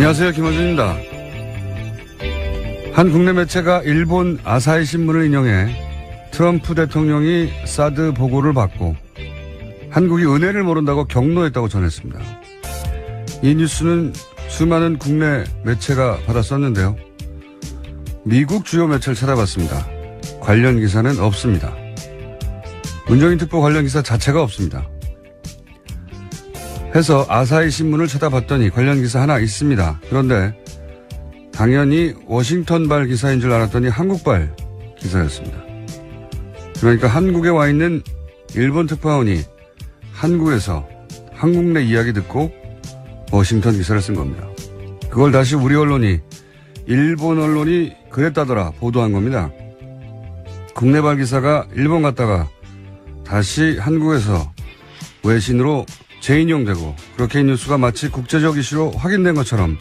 안녕하세요. 김어준입니다. 한 국내 매체가 일본 아사히 신문을 인용해 트럼프 대통령이 사드 보고를 받고 한국이 은혜를 모른다고 격노했다고 전했습니다. 이 뉴스는 수많은 국내 매체가 받았었는데요. 미국 주요 매체를 찾아봤습니다. 관련 기사는 없습니다. 문정인 특보 관련 기사 자체가 없습니다. 해서 아사히 신문을 찾아봤더니 관련 기사 하나 있습니다. 그런데 당연히 워싱턴발 기사인 줄 알았더니 한국발 기사였습니다. 그러니까 한국에 와 있는 일본 특파원이 한국에서 한국 내 이야기 듣고 워싱턴 기사를 쓴 겁니다. 그걸 다시 우리 언론이 일본 언론이 그랬다더라 보도한 겁니다. 국내발 기사가 일본 갔다가 다시 한국에서 외신으로 재인용되고 그렇게 이 뉴스가 마치 국제적 이슈로 확인된 것처럼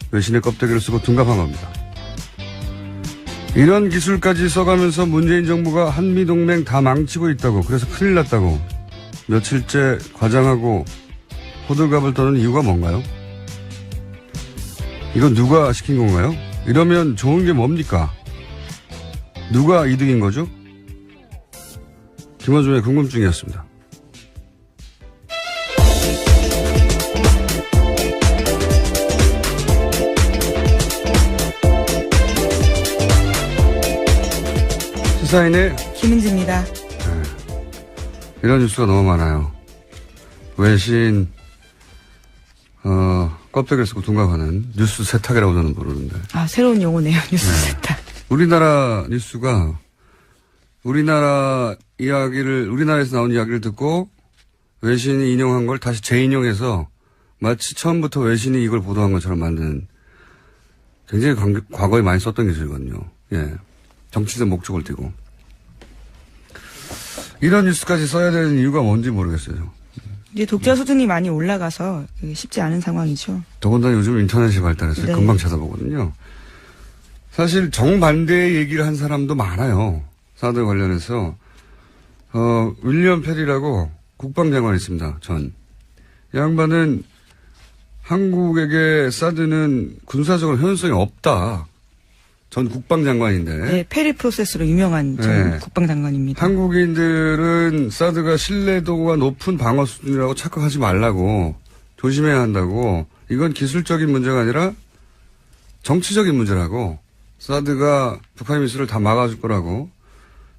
외신의 껍데기를 쓰고 둔갑한 겁니다. 이런 기술까지 써가면서 문재인 정부가 한미동맹 다 망치고 있다고, 그래서 큰일 났다고 며칠째 과장하고 호들갑을 떠는 이유가 뭔가요? 이건 누가 시킨 건가요? 이러면 좋은 게 뭡니까? 누가 이득인 거죠? 김어준의 궁금증이었습니다. 시사인의 김은지입니다. 이런 뉴스가 너무 많아요. 외신 껍데기를 쓰고 둔갑하는 뉴스 세탁이라고 저는 부르는데. 아, 새로운 용어네요. 뉴스 세탁. 우리나라 뉴스가 우리나라에서 나온 이야기를 듣고 외신이 인용한 걸 다시 재인용해서 마치 처음부터 외신이 이걸 보도한 것처럼 만드는, 굉장히 과거에 많이 썼던 기술이거든요. 예. 정치적 목적을 띠고. 이런 뉴스까지 써야 되는 이유가 뭔지 모르겠어요. 이제 독자 수준이 많이 올라가서 쉽지 않은 상황이죠. 더군다나 요즘 인터넷이 발달해서 네. 금방 찾아보거든요. 사실 정반대의 얘기를 한 사람도 많아요. 사드 관련해서. 윌리엄 페리라고 국방장관이 있습니다. 이 양반은 한국에게 사드는 군사적으로 효용성이 없다. 전 국방장관인데. 네, 페리 프로세스로 유명한 전 국방장관입니다. 한국인들은 사드가 신뢰도가 높은 방어 수준이라고 착각하지 말라고, 조심해야 한다고, 이건 기술적인 문제가 아니라 정치적인 문제라고, 사드가 북한 미술을 다 막아줄 거라고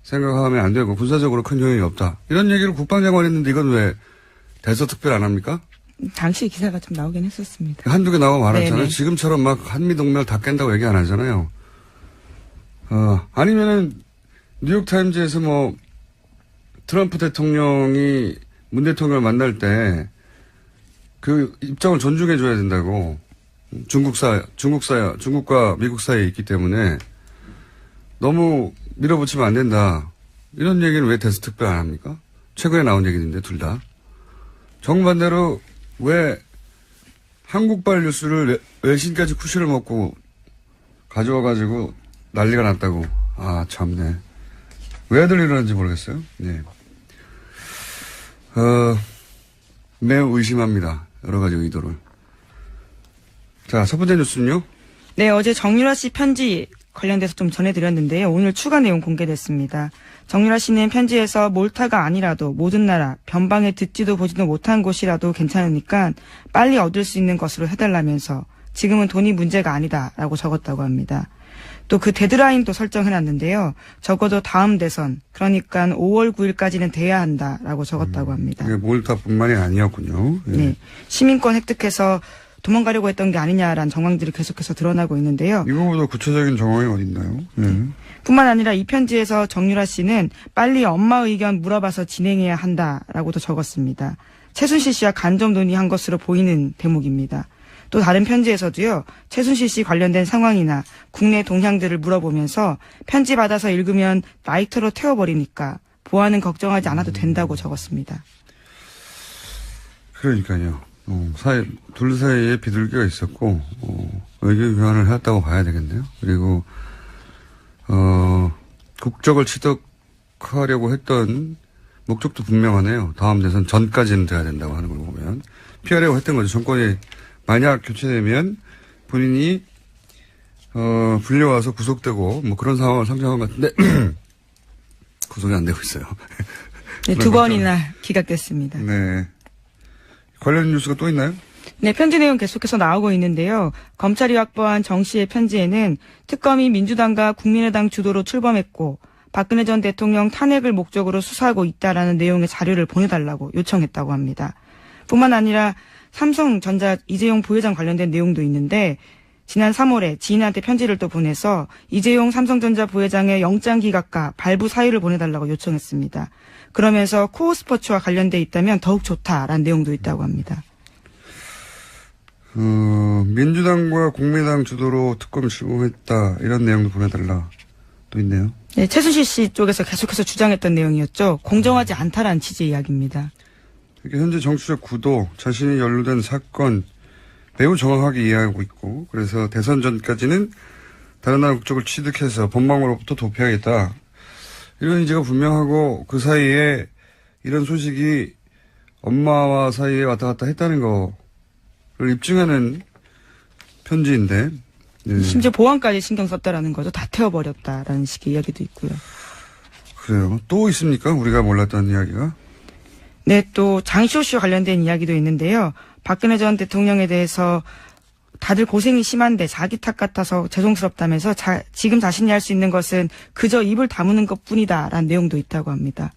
생각하면 안 되고 군사적으로 큰 효용이 없다. 이런 얘기를 국방장관이 했는데 이건 왜 대서특별 안 합니까? 당시 기사가 좀 나오긴 했었습니다. 한두 개 나와 말았잖아요. 네네. 지금처럼 막 한미동맹을 다 깬다고 얘기 안 하잖아요. 아니면은 뉴욕타임즈에서 트럼프 대통령이 문 대통령을 만날 때 그 입장을 존중해 줘야 된다고, 중국과 미국 사이에 있기 때문에 너무 밀어붙이면 안 된다. 이런 얘기는 왜 대서특별 안 합니까? 최근에 나온 얘기인데 둘 다. 정반대로 왜 한국발 뉴스를 외신까지 쿠시를 먹고 가져와가지고 난리가 났다고. 아, 참네. 왜들 이러는지 모르겠어요. 네. 매우 의심합니다. 여러 가지 의도를. 자, 첫 번째 뉴스는요? 네, 어제 정유라 씨 편지 관련돼서 좀 전해드렸는데요. 오늘 추가 내용 공개됐습니다. 정유라 씨는 편지에서 몰타가 아니라도 모든 나라, 변방에 듣지도 보지도 못한 곳이라도 괜찮으니까 빨리 얻을 수 있는 것으로 해달라면서 지금은 돈이 문제가 아니다라고 적었다고 합니다. 또 그 데드라인도 설정해놨는데요. 적어도 다음 대선, 그러니까 5월 9일까지는 돼야 한다라고 적었다고 합니다. 이게 몰타뿐만이 아니었군요. 예. 네, 시민권 획득해서 도망가려고 했던 게 아니냐라는 정황들이 계속해서 드러나고 있는데요. 이거보다 구체적인 정황이 어디 있나요? 예. 뿐만 아니라 이 편지에서 정유라 씨는 빨리 엄마 의견 물어봐서 진행해야 한다라고도 적었습니다. 최순실 씨와 간접 논의한 것으로 보이는 대목입니다. 또 다른 편지에서도요, 최순실 씨 관련된 상황이나 국내 동향들을 물어보면서 편지 받아서 읽으면 라이터로 태워버리니까 보안은 걱정하지 않아도 된다고 적었습니다. 그러니까요. 둘 사이에 비둘기가 있었고, 의견 교환을 했다고 봐야 되겠네요. 그리고, 국적을 취득하려고 했던 목적도 분명하네요. 다음 대선 전까지는 돼야 된다고 하는 걸 보면. 피하려고 했던 거죠. 정권이 만약 교체되면 본인이 불려와서 구속되고 뭐 그런 상황을 상정한 것 같은데 구속이 안 되고 있어요. 네, 두 번이나 기각됐습니다. 네. 관련 뉴스가 또 있나요? 네, 편지 내용 계속해서 나오고 있는데요. 검찰이 확보한 정 씨의 편지에는 특검이 민주당과 국민의당 주도로 출범했고 박근혜 전 대통령 탄핵을 목적으로 수사하고 있다라는 내용의 자료를 보내달라고 요청했다고 합니다. 뿐만 아니라 삼성전자 이재용 부회장 관련된 내용도 있는데 지난 3월에 지인한테 편지를 또 보내서 이재용 삼성전자 부회장의 영장 기각과 발부 사유를 보내달라고 요청했습니다. 그러면서 코어스포츠와 관련돼 있다면 더욱 좋다라는 내용도 있다고 합니다. 민주당과 국민의당 주도로 특검이 출범했다 이런 내용도 보내달라 또 있네요. 네, 최순실 씨 쪽에서 계속해서 주장했던 내용이었죠. 공정하지 않다라는 취지의 이야기입니다. 현재 정치적 구도, 자신이 연루된 사건 매우 정확하게 이해하고 있고 그래서 대선 전까지는 다른 나라 국적을 취득해서 법망으로부터 도피하겠다. 이런 의지가 분명하고 그 사이에 이런 소식이 엄마와 사이에 왔다 갔다 했다는 거를 입증하는 편지인데 네. 심지어 보안까지 신경 썼다라는 거죠. 다 태워버렸다라는 식의 이야기도 있고요. 그래요. 또 있습니까? 우리가 몰랐던 이야기가? 네, 또 장시호 씨와 관련된 이야기도 있는데요. 박근혜 전 대통령에 대해서 다들 고생이 심한데 자기 탓 같아서 죄송스럽다면서 지금 자신이 할 수 있는 것은 그저 입을 다무는 것뿐이다라는 내용도 있다고 합니다.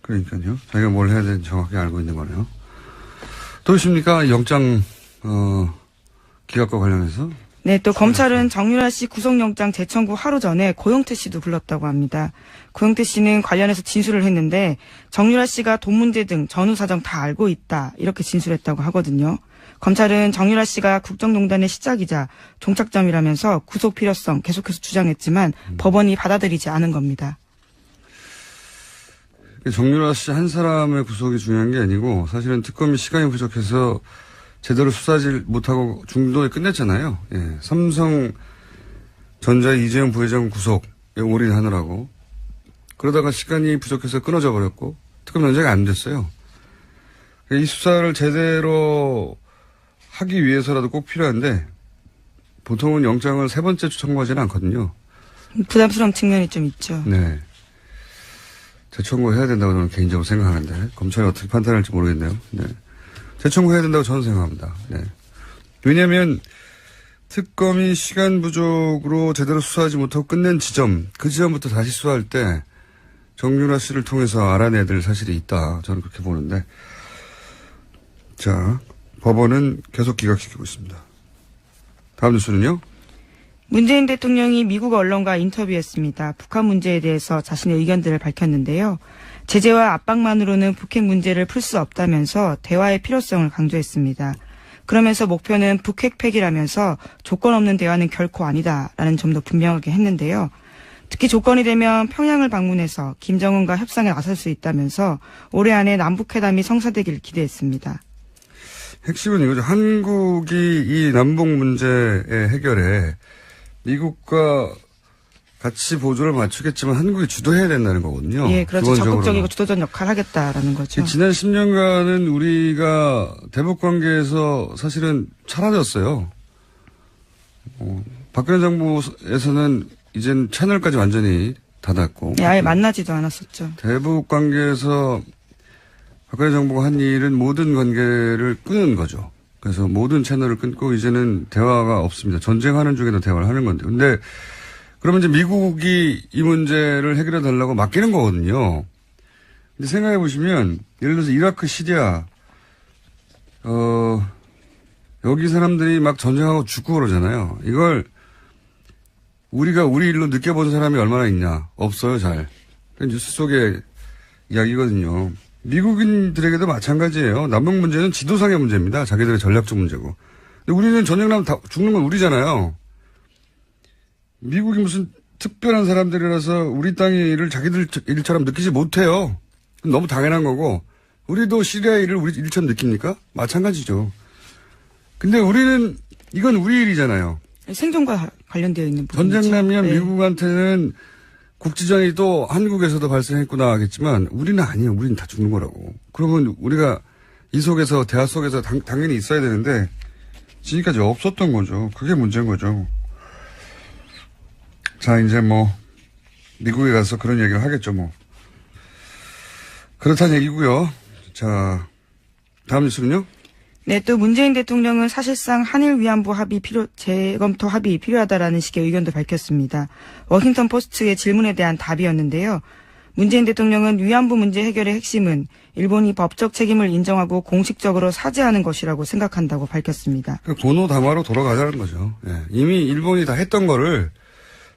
그러니까요. 자기가 뭘 해야 되는지 정확히 알고 있는 거네요. 또 있습니까? 영장 기각과 관련해서? 네, 또 검찰은 정유라 씨 구속영장 재청구 하루 전에 고영태 씨도 불렀다고 합니다. 고영태 씨는 관련해서 진술을 했는데 정유라 씨가 돈 문제 등 전후 사정 다 알고 있다 이렇게 진술했다고 하거든요. 검찰은 정유라 씨가 국정농단의 시작이자 종착점이라면서 구속 필요성 계속해서 주장했지만 법원이 받아들이지 않은 겁니다. 정유라 씨 한 사람의 구속이 중요한 게 아니고 사실은 특검이 시간이 부족해서 제대로 수사하지 못하고 중도에 끝냈잖아요. 예. 삼성전자 이재용 부회장 구속에 올인하느라고. 그러다가 시간이 부족해서 끊어져 버렸고 특검 연장이 안 됐어요. 이 수사를 제대로 하기 위해서라도 꼭 필요한데 보통은 영장을 세 번째 청구하지는 않거든요. 부담스러운 측면이 좀 있죠. 네. 재청구해야 된다고 저는 개인적으로 생각하는데 검찰이 어떻게 판단할지 모르겠네요. 네. 재청구해야 된다고 저는 생각합니다. 네. 왜냐하면 특검이 시간 부족으로 제대로 수사하지 못하고 끝낸 지점, 그 지점부터 다시 수사할 때 정유라 씨를 통해서 알아내야 될 사실이 있다. 저는 그렇게 보는데. 자, 법원은 계속 기각시키고 있습니다. 다음 뉴스는요? 문재인 대통령이 미국 언론과 인터뷰했습니다. 북한 문제에 대해서 자신의 의견들을 밝혔는데요. 제재와 압박만으로는 북핵 문제를 풀 수 없다면서 대화의 필요성을 강조했습니다. 그러면서 목표는 북핵 폐기라면서 조건 없는 대화는 결코 아니다라는 점도 분명하게 했는데요. 특히 조건이 되면 평양을 방문해서 김정은과 협상에 나설 수 있다면서 올해 안에 남북회담이 성사되길 기대했습니다. 핵심은 이거죠. 한국이 이 남북 문제의 해결에 미국과 같이 보조를 맞추겠지만 한국이 주도해야 된다는 거거든요. 예, 그렇죠. 적극적이고 주도적 역할을 하겠다라는 거죠. 지난 10년간은 우리가 대북 관계에서 사실은 사라졌어요. 박근혜 정부에서는 이젠 채널까지 완전히 닫았고. 예, 아예 만나지도 않았었죠. 대북 관계에서 박근혜 정부가 한 일은 모든 관계를 끊은 거죠. 그래서 모든 채널을 끊고 이제는 대화가 없습니다. 전쟁하는 중에도 대화를 하는 건데. 근데 그러면 이제 미국이 이 문제를 해결해 달라고 맡기는 거거든요. 근데 생각해 보시면 예를 들어서 이라크, 시리아, 여기 사람들이 막 전쟁하고 죽고 그러잖아요. 이걸 우리가 우리 일로 느껴본 사람이 얼마나 있냐? 없어요, 잘. 뉴스 속의 이야기거든요. 미국인들에게도 마찬가지예요. 남북 문제는 지도상의 문제입니다. 자기들의 전략적 문제고. 근데 우리는 전쟁 나면 다 죽는 건 우리잖아요. 미국이 무슨 특별한 사람들이라서 우리 땅의 일을 자기들 일처럼 느끼지 못해요. 너무 당연한 거고. 우리도 시리아의 일을 우리 일처럼 느낍니까? 마찬가지죠. 근데 우리는 이건 우리 일이잖아요. 생존과 관련되어 있는 부분이죠. 전쟁 나면 네. 미국한테는 국지전이 또 한국에서도 발생했구나 하겠지만 우리는 아니에요. 우리는 다 죽는 거라고. 그러면 우리가 이 속에서 대화 속에서 당연히 있어야 되는데 지금까지 없었던 거죠. 그게 문제인 거죠. 자, 이제 뭐 미국에 가서 그런 얘기를 하겠죠, 뭐. 그렇다는 얘기고요. 자, 다음 뉴스는요? 네, 또 문재인 대통령은 사실상 한일 위안부 재검토 합의 필요하다라는 식의 의견도 밝혔습니다. 워싱턴 포스트의 질문에 대한 답이었는데요. 문재인 대통령은 위안부 문제 해결의 핵심은 일본이 법적 책임을 인정하고 공식적으로 사죄하는 것이라고 생각한다고 밝혔습니다. 그 고노다마로 돌아가자는 거죠. 예. 이미 일본이 다 했던 거를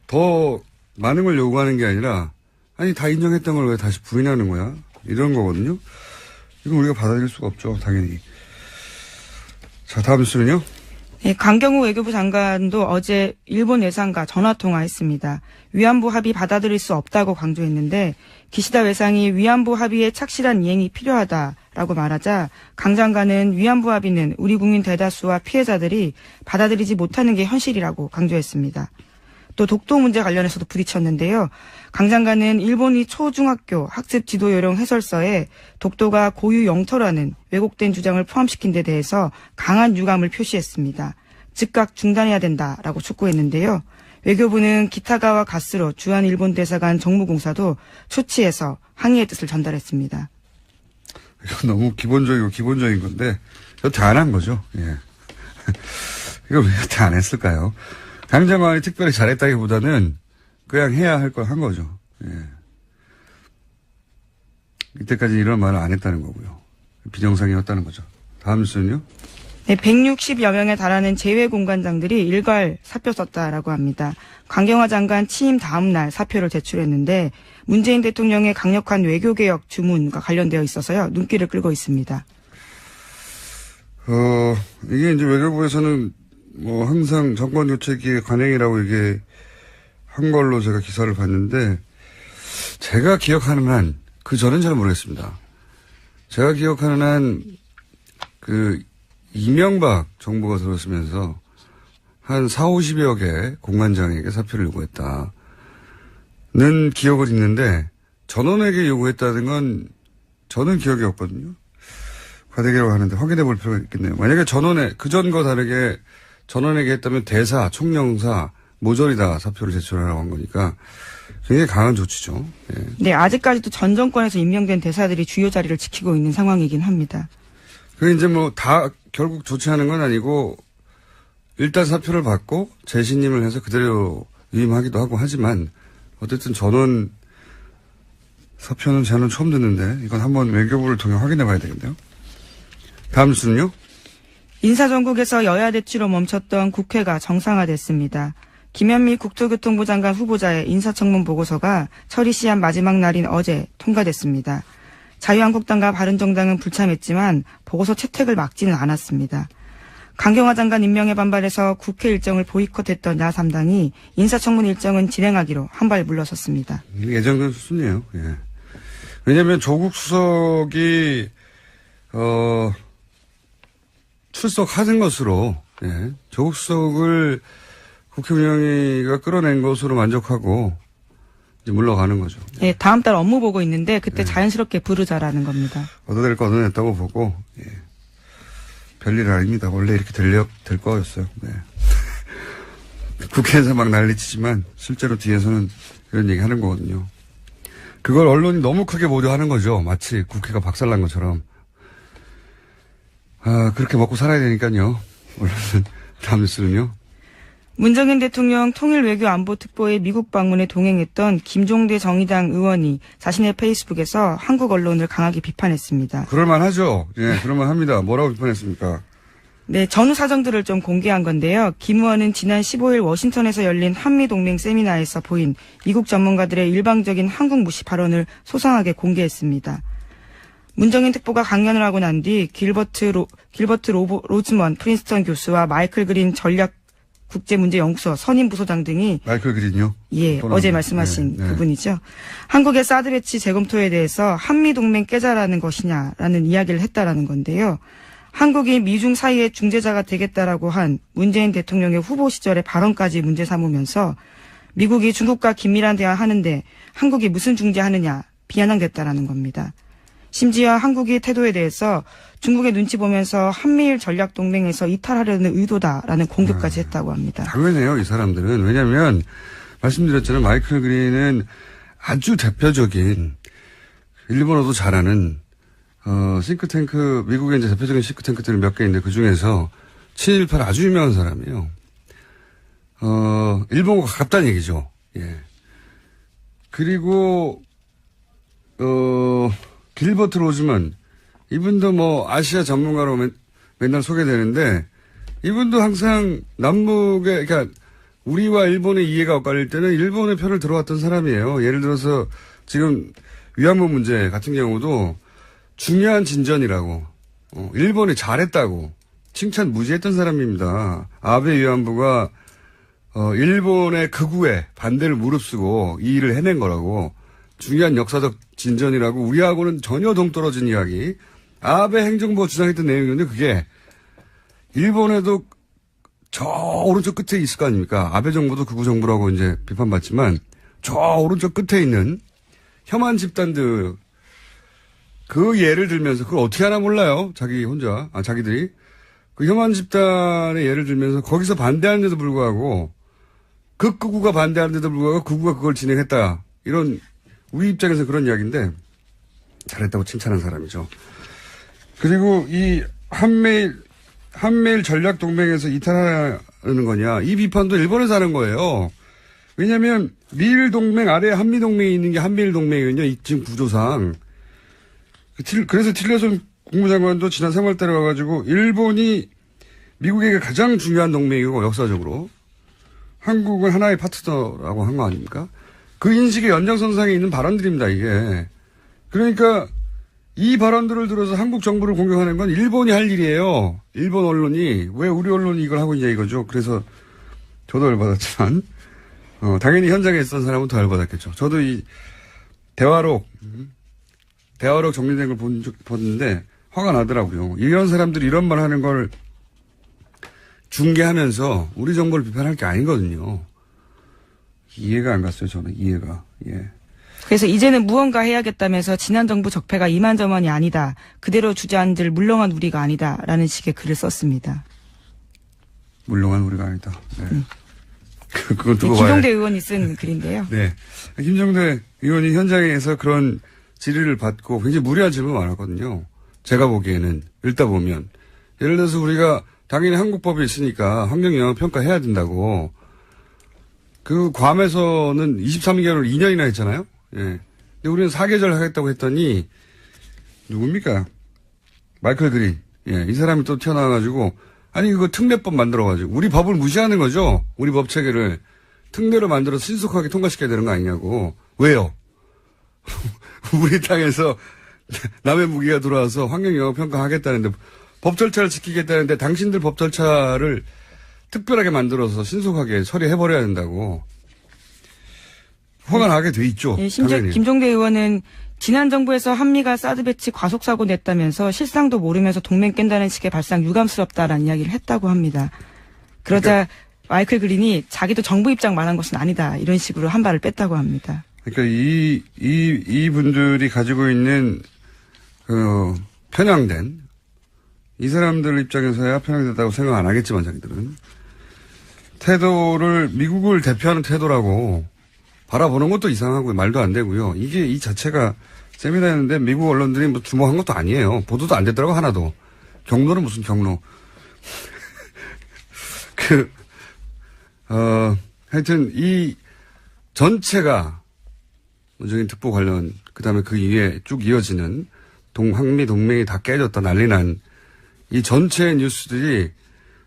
더 많은 걸 요구하는 게 아니라 아니 다 인정했던 걸 왜 다시 부인하는 거야? 이런 거거든요. 이건 우리가 받아들일 수가 없죠. 당연히. 자, 다음 뉴스는요. 네, 강경호 외교부 장관도 어제 일본 외상과 전화통화했습니다. 위안부 합의 받아들일 수 없다고 강조했는데 기시다 외상이 위안부 합의의 착실한 이행이 필요하다라고 말하자 강 장관은 위안부 합의는 우리 국민 대다수와 피해자들이 받아들이지 못하는 게 현실이라고 강조했습니다. 또 독도 문제 관련해서도 부딪혔는데요. 강 장관은 일본이 초중학교 학습 지도 요령 해설서에 독도가 고유 영토라는 왜곡된 주장을 포함시킨 데 대해서 강한 유감을 표시했습니다. 즉각 중단해야 된다라고 촉구했는데요. 외교부는 기타가와 가스로 주한 일본 대사관 정무공사도 초치해서 항의의 뜻을 전달했습니다. 이건 너무 기본적인 건데 여태 안 한 거죠. 예. 이걸 왜 여태 안 했을까요? 강 장관이 특별히 잘했다기보다는 그냥 해야 할 걸 한 거죠. 예. 이때까지 이런 말을 안 했다는 거고요. 비정상이었다는 거죠. 다음 뉴스는요? 네, 160여 명에 달하는 재외공관장들이 일괄 사표 썼다라고 합니다. 강경화 장관 취임 다음 날 사표를 제출했는데 문재인 대통령의 강력한 외교개혁 주문과 관련되어 있어서요. 눈길을 끌고 있습니다. 이게 이제 외교부에서는 뭐 항상 정권 교체기의 관행이라고 이게 한 걸로 제가 기사를 봤는데 제가 기억하는 한 그 전은 잘 모르겠습니다. 제가 기억하는 한 그 이명박 정부가 들어서면서 한 40~50여 개 공관장에게 사표를 요구했다는 기억을 있는데 전원에게 요구했다는 건 저는 기억이 없거든요. 과대기라고 하는데 확인해 볼 필요가 있겠네요. 만약에 그전과 다르게 전원에게 했다면 대사, 총영사 모조리 다 사표를 제출하라고 한 거니까 굉장히 강한 조치죠. 예. 네, 아직까지도 전 정권에서 임명된 대사들이 주요 자리를 지키고 있는 상황이긴 합니다. 그게 이제 뭐 다 결국 조치하는 건 아니고 일단 사표를 받고 재신임을 해서 그대로 위임하기도 하고 하지만 어쨌든 전원 사표는 저는 처음 듣는데 이건 한번 외교부를 통해 확인해 봐야 되겠네요. 다음 뉴스는요? 인사정국에서 여야 대치로 멈췄던 국회가 정상화됐습니다. 김현미 국토교통부 장관 후보자의 인사청문 보고서가 처리 시한 마지막 날인 어제 통과됐습니다. 자유한국당과 바른정당은 불참했지만 보고서 채택을 막지는 않았습니다. 강경화 장관 임명에 반발해서 국회 일정을 보이콧했던 야3당이 인사청문 일정은 진행하기로 한 발 물러섰습니다. 예정된 수순이에요. 예. 왜냐하면 조국 수석이 출석하는 것으로 조국 수석을 국회운영위가 끌어낸 것으로 만족하고 이제 물러가는 거죠. 네, 다음 달 업무 보고 있는데 그때 자연스럽게 부르자라는 겁니다. 얻어낼 거 얻어냈다고 보고 별일 아닙니다. 원래 이렇게 될 거였어요. 네. 국회에서 막 난리치지만 실제로 뒤에서는 이런 얘기 하는 거거든요. 그걸 언론이 너무 크게 보도하는 거죠. 마치 국회가 박살난 것처럼. 그렇게 먹고 살아야 되니까요. 언론은 다음 뉴스는요. 문정인 대통령 통일외교안보특보의 미국 방문에 동행했던 김종대 정의당 의원이 자신의 페이스북에서 한국 언론을 강하게 비판했습니다. 그럴만하죠. 예, 그럴만합니다. 뭐라고 비판했습니까? 네, 전후 사정들을 좀 공개한 건데요. 김 의원은 지난 15일 워싱턴에서 열린 한미동맹 세미나에서 보인 미국 전문가들의 일방적인 한국 무시 발언을 소상하게 공개했습니다. 문정인 특보가 강연을 하고 난 뒤 길버트 로즈먼 프린스턴 교수와 마이클 그린 전략 국제문제연구소 선임 부소장 등이 마이클 그린요? 예, 어제 말씀하신 그분이죠. 한국의 사드 배치 재검토에 대해서 한미동맹 깨자라는 것이냐라는 이야기를 했다라는 건데요. 한국이 미중 사이의 중재자가 되겠다라고 한 문재인 대통령의 후보 시절의 발언까지 문제 삼으면서 미국이 중국과 긴밀한 대화하는데 한국이 무슨 중재하느냐 비아냥댔다라는 겁니다. 심지어 한국의 태도에 대해서 중국의 눈치 보면서 한미일 전략 동맹에서 이탈하려는 의도다라는 공격까지 했다고 합니다. 당연해요, 이 사람들은. 왜냐하면 말씀드렸잖아요. 마이클 그린은 아주 대표적인 일본어도 잘하는 싱크탱크, 미국의 이제 대표적인 싱크탱크들이 몇 개 있는데 그 중에서 친일파를 아주 유명한 사람이에요. 일본과 가깝다는 얘기죠. 예. 그리고 길버트 로즈만 이분도 뭐 아시아 전문가로 맨날 소개되는데 이분도 항상 남북의 그러니까 우리와 일본의 이해가 엇갈릴 때는 일본의 편을 들어왔던 사람이에요. 예를 들어서 지금 위안부 문제 같은 경우도 중요한 진전이라고 일본이 잘했다고 칭찬 무지했던 사람입니다. 아베 위안부가 일본의 극우에 반대를 무릅쓰고 이 일을 해낸 거라고 중요한 역사적 진전이라고 우리하고는 전혀 동떨어진 이야기. 아베 행정부가 주장했던 내용이었는데 그게 일본에도 저 오른쪽 끝에 있을 거 아닙니까? 아베 정부도 극우 정부라고 이제 비판받지만 저 오른쪽 끝에 있는 혐한 집단들 그 예를 들면서 그걸 어떻게 하나 몰라요. 자기들이 그 혐한 집단의 예를 들면서 거기서 반대하는데도 불구하고 극우가 반대하는데도 불구하고 극우가 그걸 진행했다. 이런 우리 입장에서 그런 이야기인데 잘했다고 칭찬한 사람이죠. 그리고 이 한미일 전략 동맹에서 이탈하는 거냐 이 비판도 일본에서 하는 거예요. 왜냐하면 미일 동맹 아래에 한미 동맹이 있는 게 한미일 동맹이거든요. 지금 구조상. 그래서 틸러슨 국무장관도 지난 3월달에 와가지고 일본이 미국에게 가장 중요한 동맹이고 역사적으로 한국은 하나의 파트너라고 한 거 아닙니까? 그 인식의 연장선상에 있는 발언들입니다. 이게. 그러니까 이 발언들을 들어서 한국 정부를 공격하는 건 일본이 할 일이에요. 일본 언론이 왜 우리 언론이 이걸 하고 있냐 이거죠. 그래서 저도 열받았지만 당연히 현장에 있었던 사람은 더 열받았겠죠. 저도 이 대화록 정리된 걸 봤는데 화가 나더라고요. 이런 사람들이 이런 말 하는 걸 중계하면서 우리 정부를 비판할 게 아니거든요. 이해가 안 갔어요. 저는 이해가. 예. 그래서 이제는 무언가 해야겠다면서 지난 정부 적폐가 이만저만이 아니다. 그대로 주저앉을 물렁한 우리가 아니다라는 식의 글을 썼습니다. 물렁한 우리가 아니다. 네. 그건 두고 김종대 의원이 쓴 글인데요. 네. 김종대 의원이 현장에서 그런 질의를 받고 굉장히 무리한 질문이 많았거든요. 제가 보기에는 읽다 보면 예를 들어서 우리가 당연히 한국법이 있으니까 환경영향평가 해야 된다고 그 괌에서는 23개월 2년이나 했잖아요. 예. 근데 우리는 4계절 하겠다고 했더니 누굽니까? 마이클 그린. 예. 이 사람이 또 튀어나와가지고 아니 그거 특례법 만들어가지고 우리 법을 무시하는 거죠. 우리 법 체계를 특례로 만들어서 신속하게 통과시켜야 되는 거 아니냐고. 왜요? 우리 땅에서 남의 무기가 들어와서 환경영향평가 하겠다는데 법 절차를 지키겠다는데 당신들 법 절차를 특별하게 만들어서 신속하게 처리해버려야 된다고. 화가 나게 돼 있죠. 예, 심지어 당연히. 김종대 의원은 지난 정부에서 한미가 사드 배치 과속사고 냈다면서 실상도 모르면서 동맹 깬다는 식의 발상 유감스럽다라는 이야기를 했다고 합니다. 그러자 그러니까, 마이클 그린이 자기도 정부 입장 말한 것은 아니다. 이런 식으로 한 발을 뺐다고 합니다. 그러니까 이 분들이 가지고 있는 편향된 이 사람들 입장에서야 편향됐다고 생각 안 하겠지만 자기들은 태도를 미국을 대표하는 태도라고 바라보는 것도 이상하고 말도 안 되고요. 이게 이 자체가 세미나였는데 미국 언론들이 뭐 주목한 것도 아니에요. 보도도 안 됐더라고 하나도. 경로는 무슨 경로. 하여튼 이 전체가 문재인 특보 관련 그다음에 그 이후에 쭉 이어지는 한미 동맹이 다 깨졌다 난리 난 이 전체 뉴스들이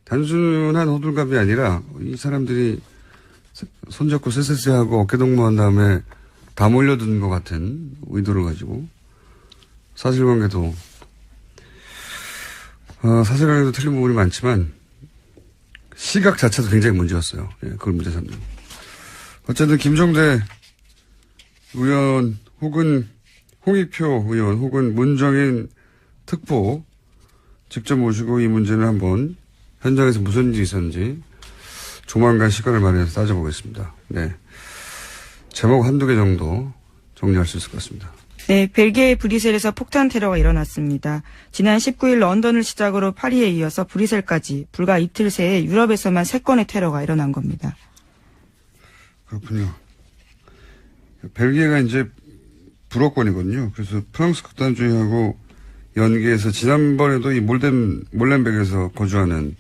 단순한 호들갑이 아니라 이 사람들이 손잡고 쎄쎄쎄하고 어깨동무한 다음에 다 몰려드는 것 같은 의도를 가지고 사실관계도 틀린 부분이 많지만 시각 자체도 굉장히 문제였어요. 예, 그걸 문제 삼는. 어쨌든 김종대 의원 혹은 홍익표 의원 혹은 문정인 특보 직접 모시고 이 문제는 한번 현장에서 무슨 일이 있었는지 조만간 시간을 마련해서 따져보겠습니다. 네. 제목 한두 개 정도 정리할 수 있을 것 같습니다. 네, 벨기에 브뤼셀에서 폭탄 테러가 일어났습니다. 지난 19일 런던을 시작으로 파리에 이어서 브뤼셀까지 불과 이틀 새에 유럽에서만 3건의 테러가 일어난 겁니다. 그렇군요. 벨기에가 이제 불어권이거든요. 그래서 프랑스 극단주의하고 연계해서 지난번에도 이 몰렌베그에서 거주하는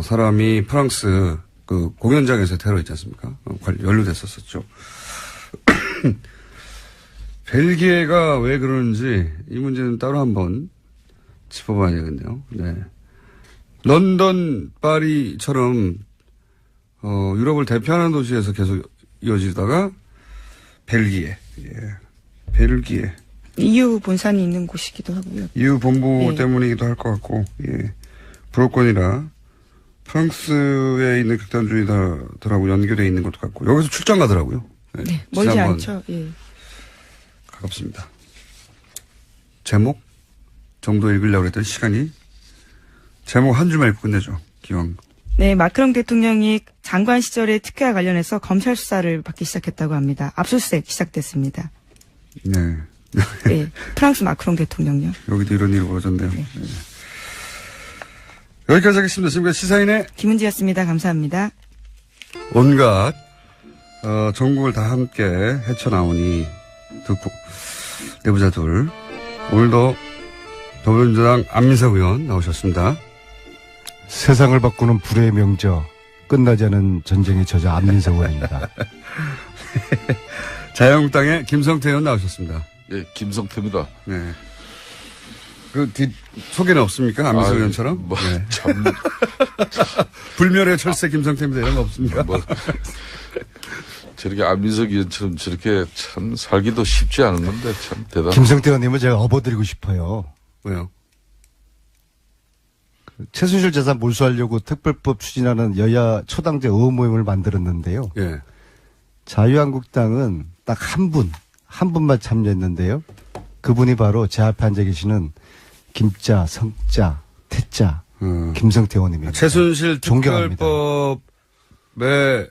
사람이 프랑스 그 공연장에서 테러 있지 않습니까? 연루됐었죠. 벨기에가 왜 그러는지 이 문제는 따로 한번 짚어봐야 되겠네요. 네. 런던, 파리처럼 유럽을 대표하는 도시에서 계속 이어지다가 벨기에, 벨기에. EU 본산이 있는 곳이기도 하고요. EU 본부 네. 때문이기도 할 것 같고, 예. 불어권이라 프랑스에 있는 극단주의자들하고 연결되어 있는 것도 같고, 여기서 출장 가더라고요. 네. 네, 멀지 지난번 않죠. 예. 가깝습니다. 제목 정도 읽으려고 했더니 시간이 제목 한 줄만 읽고 끝내죠. 기왕. 네, 마크롱 대통령이 장관 시절의 특혜와 관련해서 검찰 수사를 받기 시작했다고 합니다. 압수수색 시작됐습니다. 네. 네, 프랑스 마크롱 대통령요. 여기도 이런 일이 벌어졌네요. 네. 여기까지 하겠습니다. 지금까지 시사인의 김은지였습니다. 감사합니다. 온갖 전국을 다 함께 헤쳐나오니 듣고 내부자 둘 오늘도 더불어민주당 안민석 의원 나오셨습니다. 세상을 바꾸는 불의 명저, 끝나지 않은 전쟁의 저자 안민석 의원입니다. 자유한국당의 김성태 의원 나오셨습니다. 예, 김성태입니다. 네. 그 소개는 없습니까? 안민석 의원처럼? 뭐, 네. 참. 불멸의 철새 김성태입니다. 이런 거 없습니까? 저렇게 안민석 의원처럼 저렇게 참 살기도 쉽지 않은 건데 참 대단하다. 김성태 의원님을 제가 업어드리고 싶어요. 왜요? 최순실 재산 몰수하려고 특별법 추진하는 여야 초당제 의원 모임을 만들었는데요. 예. 자유한국당은 딱 한 분만 참여했는데요. 그분이 바로 제 앞에 앉아 계시는 김자, 성자, 태자, 김성태 의원님입니다. 최순실 존경합니다. 특별법에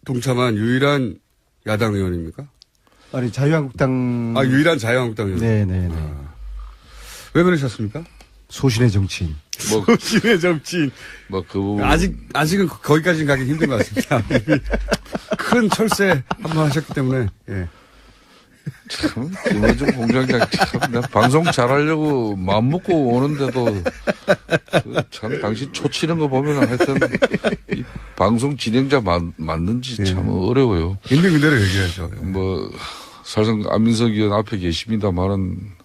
동참한 유일한 야당 의원입니까? 아니, 자유한국당. 유일한 자유한국당 의원. 네네네. 왜 그러셨습니까? 소신의 정치인. 뭐, 신의 정치인. 뭐, 그 부분. 아직은 거기까지는 가기 힘든 것 같습니다. 큰 철새 한번 하셨기 때문에, 예. 참, 김어준 공장장 참, 내가 방송 잘하려고 마음먹고 오는데도, 참, 당신 초치는 거 보면 하여튼, 이 방송 진행자 맞는지 참 어려워요. 있는 그대로 얘기하죠. 뭐, 사실상 안민석 의원 앞에 계십니다만은,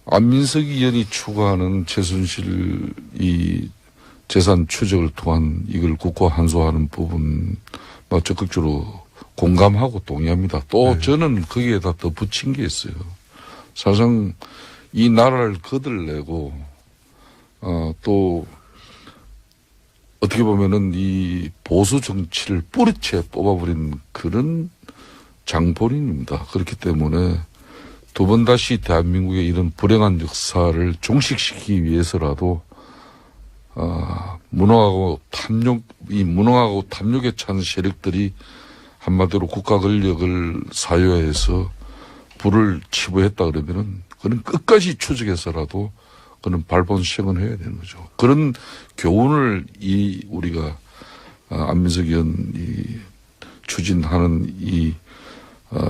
안민석 의원이 추구하는 최순실 이 재산 추적을 통한 이걸 국고 환수하는 부분, 적극적으로 공감하고 동의합니다. 또 저는 거기에다 더 붙인 게 있어요. 사실상 이 나라를 거들내고, 또, 어떻게 보면은 이 보수 정치를 뿌리채 뽑아버린 그런 장본인입니다. 그렇기 때문에 두 번 다시 대한민국의 이런 불행한 역사를 종식시키기 위해서라도, 무능하고 탐욕에 찬 세력들이 한마디로 국가 권력을 사유해서 불을 치부했다 그러면은, 그는 끝까지 추적해서라도 그는 발본시행을 해야 되는 거죠. 그런 교훈을 우리가, 안민석 의원이 추진하는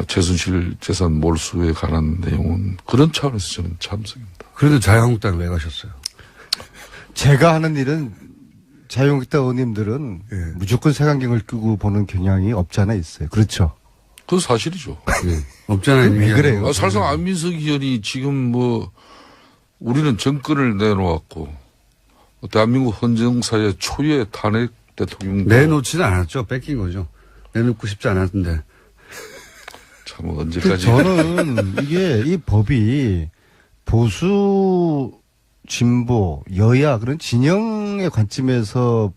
최순실 재산 몰수에 관한 내용은 그런 차원에서 저는 참석입니다. 그래도 자유한국당 왜 가셨어요? 제가 하는 일은 자유한국당 의원님들은 무조건 색안경을 끼고 보는 경향이 없지 않아 있어요. 그렇죠? 그건 사실이죠. 없잖아요. 왜 그래요? 사실상 안민석 의원이 지금 우리는 정권을 내놓았고, 대한민국 헌정사의 초유의 탄핵 대통령. 내놓지는 않았죠. 뺏긴 거죠. 내놓고 싶지 않았는데. 참, 언제까지. 저는 이 법이 보수, 진보, 여야 그런 진영의 관점에서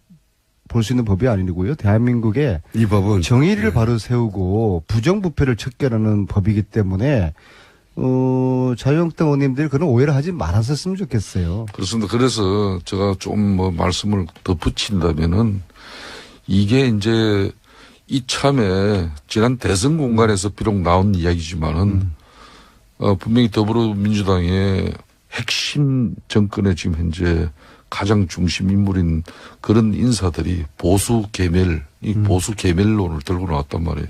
볼 수 있는 법이 아니고요. 대한민국의 이 법은 정의를 바로 세우고 부정부패를 척결하는 법이기 때문에 자유한국당 의원님들이 그런 오해를 하지 말았었으면 좋겠어요. 그렇습니다. 그래서 제가 좀 말씀을 더 붙인다면은, 이게 이제 이참에 지난 대선 공간에서 비록 나온 이야기지만은 분명히 더불어민주당의 핵심 정권의 지금 현재 가장 중심 인물인 그런 인사들이 보수 개멸론을 들고 나왔단 말이에요.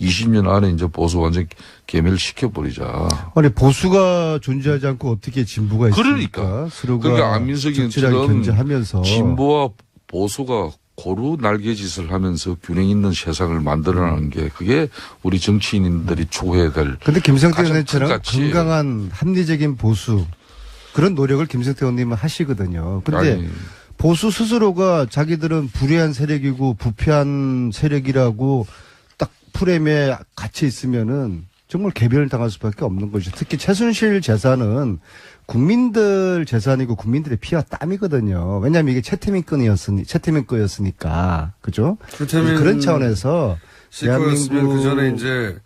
20년 안에 이제 보수 완전 개멸시켜버리자. 아니 보수가 존재하지 않고 어떻게 진보가 있습니까? 그러니까. 서로가 그러니까 안민석 적절하게 의원처럼 견제하면서 진보와 보수가 고루 날개짓을 하면서 균형 있는 세상을 만들어내는 게 그게 우리 정치인들이 추구해야 될. 근데 김성태 가장 의원처럼 큰 가치예요. 건강한 합리적인 보수 그런 노력을 김성태 의원님은 하시거든요. 근데 아니, 보수 스스로가 자기들은 불의한 세력이고 부패한 세력이라고 딱 프레임에 갇혀 있으면은 정말 개별을 당할 수밖에 없는 거죠. 특히 최순실 재산은 국민들 재산이고 국민들의 피와 땀이거든요. 왜냐하면 이게 채태민 거였으니까. 그죠? 최태민 그런 차원에서 시커였으면 그 전에 이제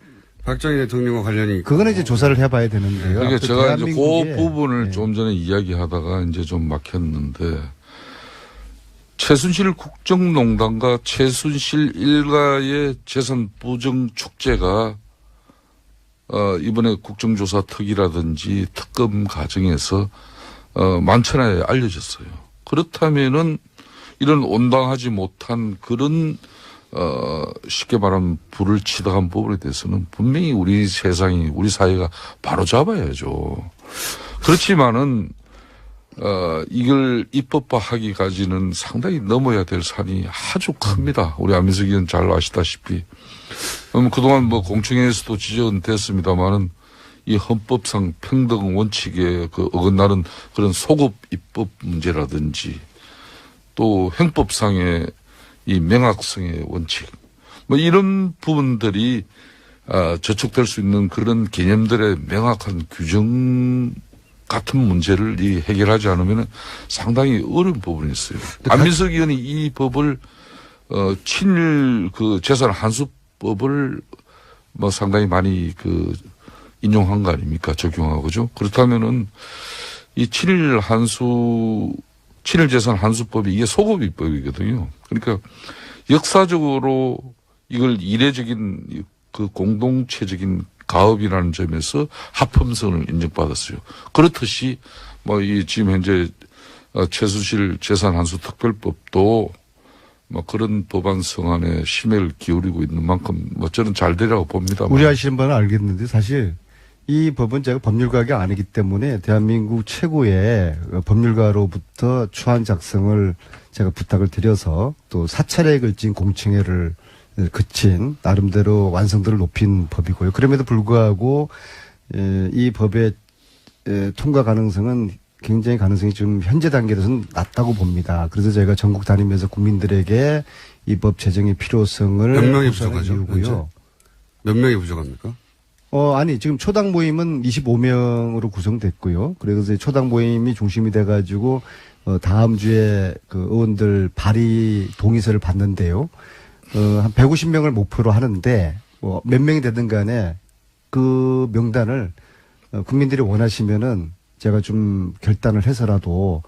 박정희 대통령과 관련이 있고. 그거는 이제 조사를 해봐야 되는데요. 그러니까 제가 이제 그 대한민국의 부분을 네. 좀 전에 이야기하다가 이제 좀 막혔는데 최순실 국정농단과 최순실 일가의 재산 부정 축제가 이번에 국정조사 특위라든지 특검 과정에서 만천하에 알려졌어요. 그렇다면은 이런 온당하지 못한 그런 쉽게 말하면 불을 치닫은 부분에 대해서는 분명히 우리 세상이 우리 사회가 바로 잡아야죠. 그렇지만은 이걸 입법화하기까지는 상당히 넘어야 될 산이 아주 큽니다. 우리 안민석 의원 잘 아시다시피. 그동안 뭐 공청회에서도 지적됐습니다만은 이 헌법상 평등 원칙에 그 어긋나는 그런 소급 입법 문제라든지 또 형법상의 이 명확성의 원칙 뭐 이런 부분들이 저촉될 수 있는 그런 개념들의 명확한 규정 같은 문제를 해결하지 않으면 상당히 어려운 부분이 있어요. 안민석 의원이 이 법을 친일 그 재산 환수법을 뭐 상당히 많이 그 인용한 거 아닙니까? 적용하고 그죠? 그렇다면은 이 친일 재산 환수법이 이게 소급 입법이거든요. 그러니까 역사적으로 이걸 이례적인 그 공동체적인 가업이라는 점에서 합헌성을 인정받았어요. 그렇듯이 뭐 이 지금 현재 최순실 재산 환수 특별법도 뭐 그런 법안 성안에 심혈을 기울이고 있는 만큼 뭐 저는 잘 되라고 봅니다. 우리 아시는 분은 알겠는데 사실 이 법은 제가 법률가가 아니기 때문에 대한민국 최고의 법률가로부터 초안 작성을 제가 부탁을 드려서 또 사찰에 걸친 공청회를 그친 나름대로 완성도를 높인 법이고요. 그럼에도 불구하고 이 법의 통과 가능성은 굉장히 가능성이 지금 현재 단계에서는 낮다고 봅니다. 그래서 저희가 전국 다니면서 국민들에게 이 법 제정의 필요성을 몇 명이 부족하죠? 이유고요. 몇 명이 부족합니까? 아니 지금 초당 모임은 25명으로 구성됐고요. 그래서 초당 모임이 중심이 돼가지고 다음 주에 그 의원들 발의 동의서를 받는데요. 한 150명을 목표로 하는데 뭐 몇 명이 되든 간에 그 명단을 국민들이 원하시면은 제가 좀 결단을 해서라도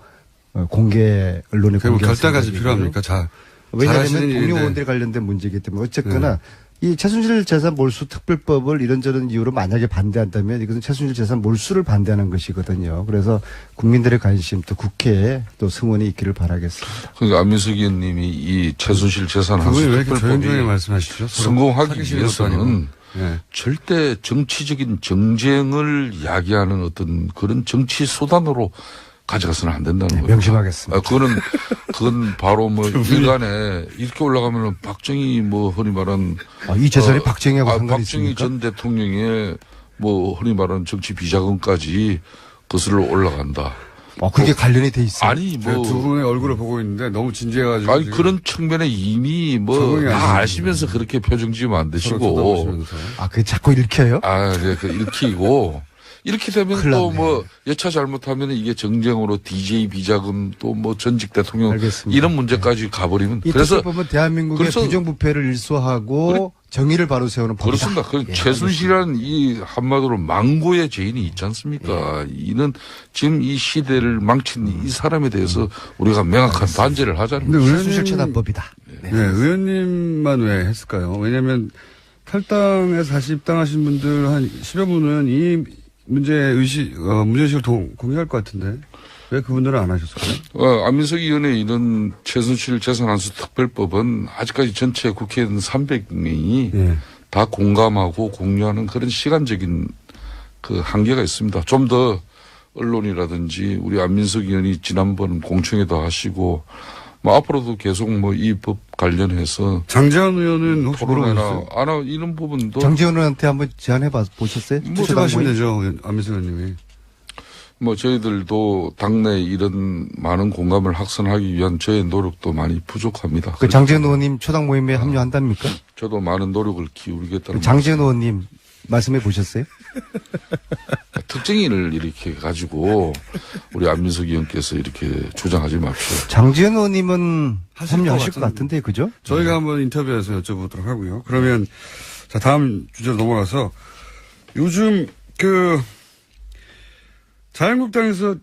공개 언론에 그럼 공개할 결단까지 생각이고요. 필요합니까? 자, 왜냐하면 잘하시는 동료 일인데. 의원들이 관련된 문제이기 때문에 어쨌거나 이 최순실 재산 몰수 특별법을 이런저런 이유로 만약에 반대한다면 이것은 최순실 재산 몰수를 반대하는 것이거든요. 그래서 국민들의 관심 또 국회에 또 승원이 있기를 바라겠습니다. 그러니까 안민석 의원님이 이 최순실 재산 환수 그분이 왜 이렇게 조용조용히 특별법이 말씀하시죠? 성공하기 사귀시는 것도 아니고. 위해서는 네. 절대 정치적인 정쟁을 야기하는 어떤 그런 정치 수단으로 가져가서는 안 된다는 거예요. 명심하겠습니다. 그건 바로 뭐 일간에 이렇게 올라가면은 박정희 뭐 흔히 말한 이 재산이 박정희하고 상관이 박정희 있습니까? 전 대통령의 뭐 흔히 말하는 정치 비자금까지 거슬러 올라간다. 그게 관련이 돼 있어요. 아니 제가 뭐 두 분의 얼굴을 보고 있는데 너무 진지해가지고. 아니 지금 그런 측면에 이미 뭐 적응이 안 다 되는 아시면서 그렇게 표정 지으면 안 서로 되시고 쳐다보시면서. 그게 자꾸 읽혀요? 그 읽히고 이렇게 되면 큰일 또 났네. 뭐 여차 잘못하면 이게 정쟁으로 DJ 비자금 또 뭐 전직 대통령 알겠습니다. 이런 문제까지 가버리면 이 그래서 특별법은 대한민국의 그래서- 부정부패를 일소하고 정의를 바로 세우는 법이다. 그렇습니다. 그 예, 최순실이라는 이 한마디로 망고의 죄인이 있지 않습니까? 이는 지금 이 시대를 망친 이 사람에 대해서 우리가 명확한 단죄를 하자는 근데 거죠. 최순실 체납법이다. 네. 네. 네, 의원님만 왜 했을까요? 왜냐면 탈당해서 다시 입당하신 분들 한 10여 분은 이 문제의식을 공유할 것 같은데 왜 그분들은 안 하셨을까요? 안민석 의원의 이런 최순실 재산환수 특별법은 아직까지 전체 국회의원 300명이 예. 다 공감하고 공유하는 그런 시간적인 그 한계가 있습니다. 좀 더 언론이라든지 우리 안민석 의원이 지난번 공청회도 하시고 뭐 앞으로도 계속 뭐 이 법 관련해서 장재환 의원은 혹시 토론회나 물어보셨어요? 이런 부분도 장재원 의원한테 한번 제안해 보셨어요? 모색하시면 되죠. 안민석 의원님이. 뭐 저희들도 당내 이런 많은 공감을 확산하기 위한 저의 노력도 많이 부족합니다. 그 장재원 의원님 초당 모임에 합류한답니까? 저도 많은 노력을 기울이겠다는 그 장재원 의원님 말씀해 보셨어요? 특징인을 이렇게 가지고 우리 안민석 의원께서 이렇게 주장하지 맙시오. 장재원 의원님은 하실 합류하실 것 것 같은데, 그죠? 저희가 한번 인터뷰에서 여쭤보도록 하고요. 그러면 자 다음 주제로 넘어가서 요즘 그 자유한국당에서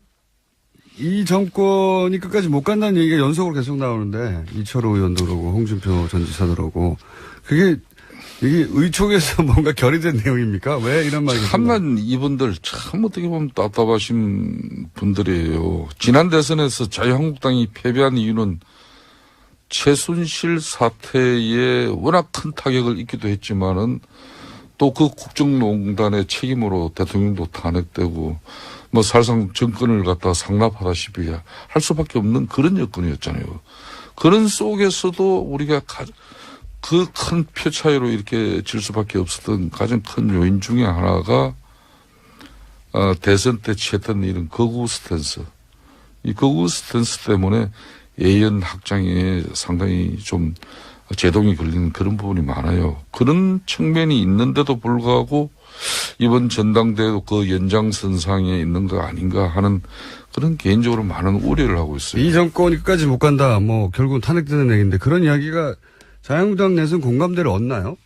이 정권이 끝까지 못 간다는 얘기가 연속으로 계속 나오는데 이철호 의원도 그러고 홍준표 전 지사도 그러고 이게 의총에서 뭔가 결의된 내용입니까? 왜 이런 말이 참난 이분들 참 어떻게 보면 답답하신 분들이에요. 지난 대선에서 자유한국당이 패배한 이유는 최순실 사태에 워낙 큰 타격을 입기도 했지만은 또 그 국정농단의 책임으로 대통령도 탄핵되고 뭐 사실상 정권을 갖다 상납하다시피 할 수밖에 없는 그런 여건이었잖아요. 그런 속에서도 우리가 그 큰 표 차이로 이렇게 질 수밖에 없었던 가장 큰 요인 중에 하나가 대선 때 취했던 이런 거구 스탠스. 이 거구 스탠스 때문에 예연 확장에 상당히 좀 제동이 걸리는 그런 부분이 많아요. 그런 측면이 있는데도 불구하고 이번 전당대회도 그 연장선상에 있는 거 아닌가 하는 그런 개인적으로 많은 우려를 하고 있어요. 이 정권이 끝까지 못 간다. 뭐 결국은 탄핵되는 얘기인데 그런 이야기가 자유한국당 내에서는 공감대를 얻나요?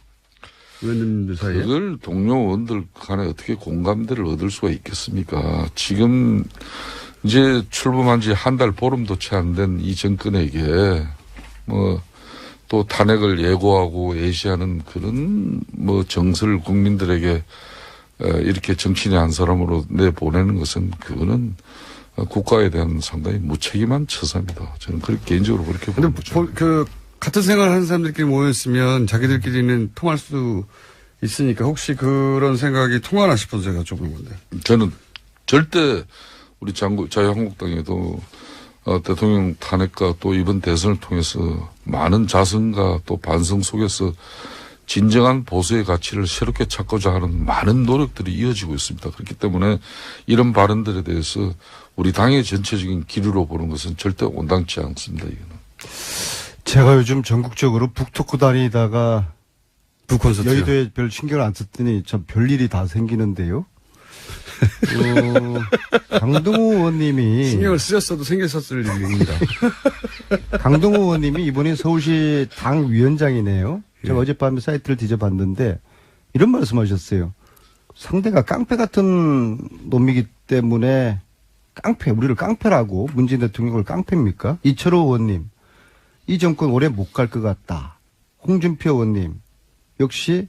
의원님들 사이에? 그걸 동료 의원들 간에 어떻게 공감대를 얻을 수가 있겠습니까? 지금 이제 출범한 지 한 달 보름도 채 안 된 이 정권에게 뭐 또 탄핵을 예고하고 예시하는 그런 뭐 정서를 국민들에게 이렇게 정치인의 한 사람으로 내보내는 것은 그거는 국가에 대한 상당히 무책임한 처사입니다. 저는 그렇게 개인적으로 그렇게 근데 봅니다. 같은 생각을 하는 사람들끼리 모였으면 자기들끼리는 통할 수 있으니까 혹시 그런 생각이 통하나 싶어서 제가 여쭤보는 건데. 저는 절대 우리 자유한국당에도 대통령 탄핵과 또 이번 대선을 통해서 많은 자성과 또 반성 속에서 진정한 보수의 가치를 새롭게 찾고자 하는 많은 노력들이 이어지고 있습니다. 그렇기 때문에 이런 발언들에 대해서 우리 당의 전체적인 기류로 보는 것은 절대 온당치 않습니다. 이거는. 제가 요즘 전국적으로 북토크 다니다가 북콘서트요. 여의도에 별 신경을 안 썼더니 참 별일이 다 생기는데요. 강동호 의원님이 신경을 쓰셨어도 생겼었을 일입니다. 강동호 의원님이 이번에 서울시 당 위원장이네요. 제가 예. 어젯밤에 사이트를 뒤져봤는데 이런 말씀하셨어요. 상대가 깡패 같은 놈이기 때문에 우리를 깡패라고 문재인 대통령을 깡패입니까? 이철호 의원님, 이 정권 오래 못 갈 것 같다. 홍준표 의원님, 역시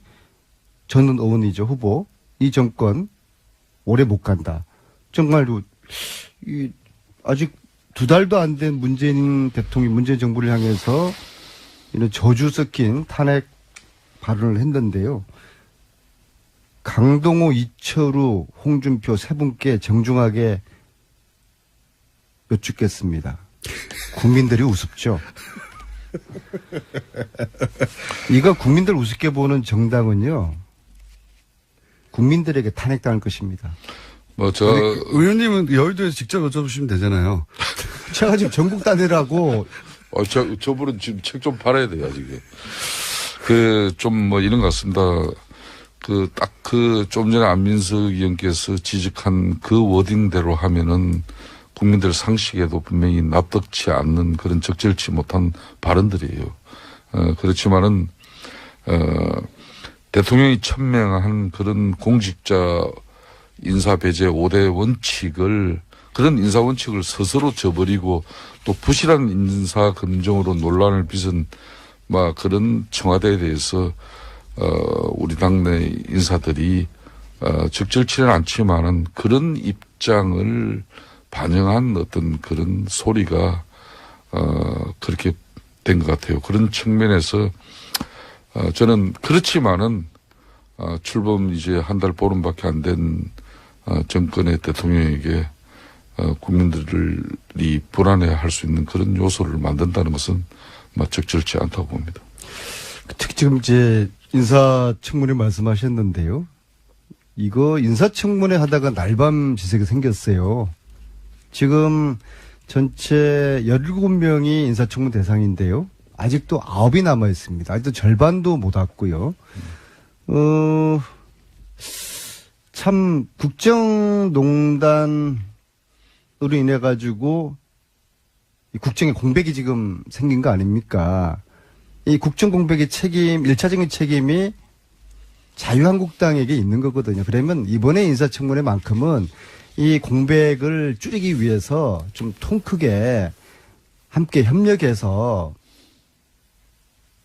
전 의원이죠, 후보. 이 정권 오래 못 간다. 정말로 아직 2달도 안 된 문재인 정부를 향해서 이런 저주 섞인 탄핵 발언을 했는데요. 강동호, 이철우, 홍준표 세 분께 정중하게 여쭙겠습니다. 국민들이 우습죠? 이거 국민들 우습게 보는 정당은요, 국민들에게 탄핵당할 것입니다. 의원님은 여의도에서 직접 여쭤보시면 되잖아요. 제가 지금 전국 단위라고. 저분은 지금 책 좀 팔아야 돼요, 아직. 좀 이런 것 같습니다. 좀 전에 안민석 의원께서 지적한 그 워딩대로 하면은 국민들 상식에도 분명히 납득치 않는 그런 적절치 못한 발언들이에요. 그렇지만은, 대통령이 천명한 그런 공직자 인사 배제 5대 원칙을, 그런 인사 원칙을 스스로 저버리고 또 부실한 인사 검증으로 논란을 빚은 막 그런 청와대에 대해서 우리 당내 인사들이 적절치는 않지만은 그런 입장을 반영한 어떤 그런 소리가 그렇게 된 것 같아요. 그런 측면에서 저는 그렇지만은 출범 이제 한 달 보름밖에 안 된 정권의 대통령에게 국민들이 불안해할 수 있는 그런 요소를 만든다는 것은 적절치 않다고 봅니다. 특히 지금 이제 인사청문회 말씀하셨는데요. 이거 인사청문회 하다가 날밤 지색이 생겼어요. 지금 전체 17명이 인사청문 대상인데요. 아직도 9이 남아 있습니다. 아직도 절반도 못 왔고요. 참 국정농단으로 인해 가지고 이 국정에 공백이 지금 생긴 거 아닙니까? 이 국정 공백의 책임, 1차적인 책임이 자유한국당에게 있는 거거든요. 그러면 이번에 인사청문회만큼은 이 공백을 줄이기 위해서 좀 통 크게 함께 협력해서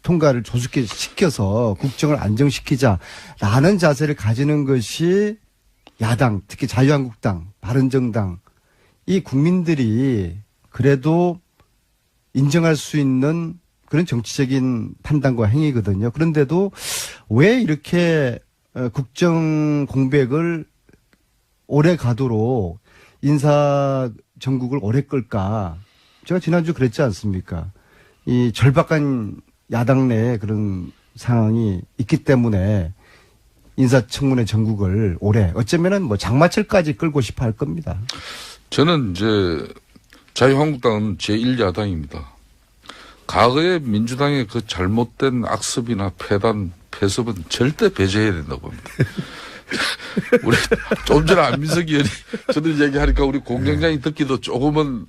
통과를 조속히 시켜서 국정을 안정시키자라는 자세를 가지는 것이 야당, 특히 자유한국당, 바른정당, 이 국민들이 그래도 인정할 수 있는 그런 정치적인 판단과 행위거든요. 그런데도 왜 이렇게 국정 공백을 오래 가도록 인사 정국을 오래 끌까? 제가 지난주 그랬지 않습니까? 이 절박한 야당 내에 그런 상황이 있기 때문에 인사청문회 전국을 오래 어쩌면은 뭐 장마철까지 끌고 싶어 할 겁니다. 저는 이제 자유한국당은 제1야당입니다. 과거의 민주당의 그 잘못된 악습이나 폐단, 폐습은 절대 배제해야 된다고 봅니다. 우리 좀 전에 안민석 의원이 저들 얘기하니까 우리 공장장이 듣기도 조금은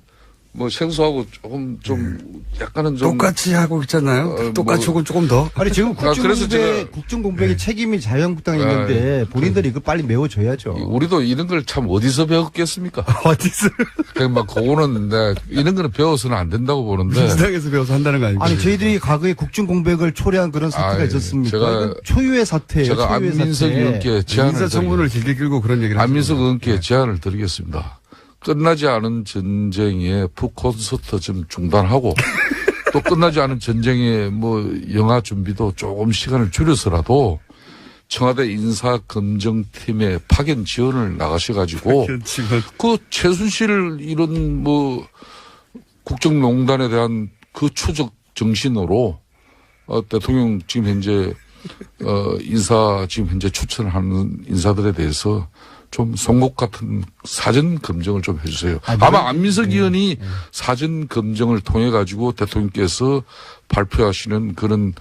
뭐 생소하고 조금 좀 약간은 좀 똑같이 하고 있잖아요. 똑같이 혹은 조금 더. 아니 지금 그래서 제가 국정 공백의 책임이 자유한국당에 있는데 본인들이 이거 빨리 메워줘야죠. 우리도 이런 걸 참 어디서 배웠겠습니까? 어디서? 그냥 막 그거는 이런 거는 배워서는 안 된다고 보는데. 민주당에서 배워서 한다는 거 아닙니까? 아니 저희들이 과거에 국정 공백을 초래한 그런 사태가 있었습니까? 이건 초유의 사태예요. 제가 초유의 안민석 사태. 의원께 제안을 인사청문을 길게 끌고 그런 얘기를 안민석 의원께 제안을 드리겠습니다. 끝나지 않은 전쟁의 북콘서트 좀 중단하고 또 끝나지 않은 전쟁의 뭐 영화 준비도 조금 시간을 줄여서라도 청와대 인사검증팀에 파견 지원을 나가셔가지고 그 최순실 이런 뭐 국정농단에 대한 그 추적 정신으로 대통령 지금 현재 인사 지금 현재 추천하는 인사들에 대해서 좀 송곳 같은 사전 검증을 좀 해주세요. 아마 안민석 의원이 사전 검증을 통해 가지고 대통령께서 발표하시는 그런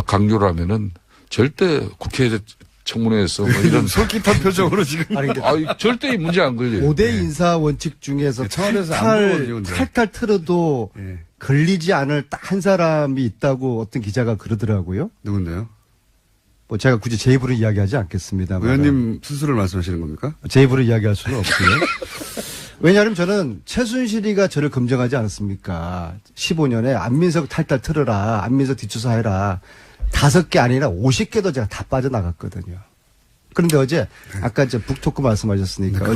강요라면은 절대 국회 청문회에서 뭐 이런 솔깃한 표정으로 지금. 아니, 절대 문제 안 걸려요. 5대 인사 원칙 중에서 청와대에서 안 보는 탈탈 틀어도 걸리지 않을 딱 한 사람이 있다고 어떤 기자가 그러더라고요. 누군데요? 뭐 제가 굳이 제 입으로 이야기하지 않겠습니다. 의원님 스스로를 말씀하시는 겁니까? 제 입으로 이야기할 수는 없고요. 왜냐하면 저는 최순실이가 저를 검증하지 않았습니까? 15년에 안민석 탈탈 틀어라, 안민석 뒷조사해라. 5개 아니라 50개도 제가 다 빠져나갔거든요. 그런데 어제 아까 이제 북토크 말씀하셨으니까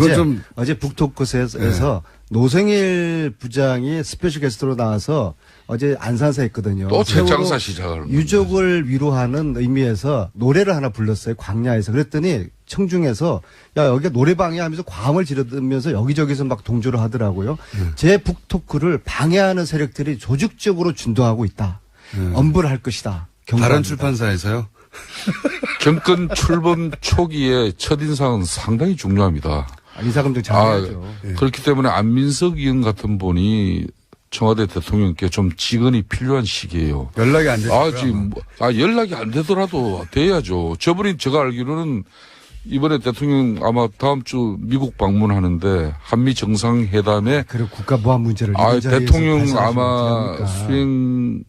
어제 북토크에서 노성일 부장이 스페셜 게스트로 나와서 어제 안산사 했거든요. 또 재장사 시작을. 유족을 위로하는 의미에서 노래를 하나 불렀어요. 광야에서. 그랬더니 청중에서 야 여기가 노래방이야 하면서 과음을 지르면서 여기저기서 막 동조를 하더라고요. 제 북토크를 방해하는 세력들이 조직적으로 준동하고 있다. 엄벌을 할 것이다. 다른 출판사에서요? 정권 출범 초기에 첫인상은 상당히 중요합니다. 인사검증 잘해야죠. 그렇기 때문에 안민석 의원 같은 분이 청와대 대통령께 좀 직언이 필요한 시기예요. 연락이 안 되죠. 지금 연락이 안 되더라도 돼야죠. 저분이 제가 알기로는 이번에 대통령 아마 다음 주 미국 방문하는데 한미 정상회담에 그리고 국가 보안 문제를 대통령 아마 수행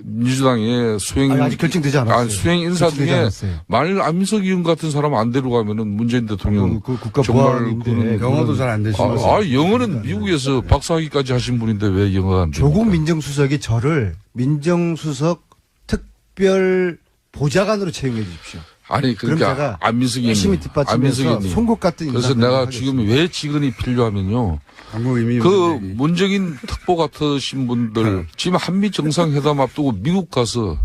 민주당의 수행 아직 결정되지 않았어요. 수행 인사 결정되지 중에 않았어요. 만일 안민석 의원 같은 사람 안 데려가면은 문재인 대통령 그 국가 정말 보안인데 그는 영어도 잘 안 되시면서. 영어는 미국에서 박사학위까지 하신 분인데 왜 영어가 안 됩니까? 조국 민정수석이 저를 민정수석 특별 보좌관으로 채용해 주십시오. 아니 그럼 그러니까 제가 안민석 열심히 의원님, 안민석 뒷받침해서 의원님. 송곳 같은 그래서 인사를 내가 하겠습니다. 지금 왜 직원이 필요하면요. 아무 의미 그 없는 얘기. 문정인 특보 같으신 분들 지금 한미 정상회담 앞두고 미국 가서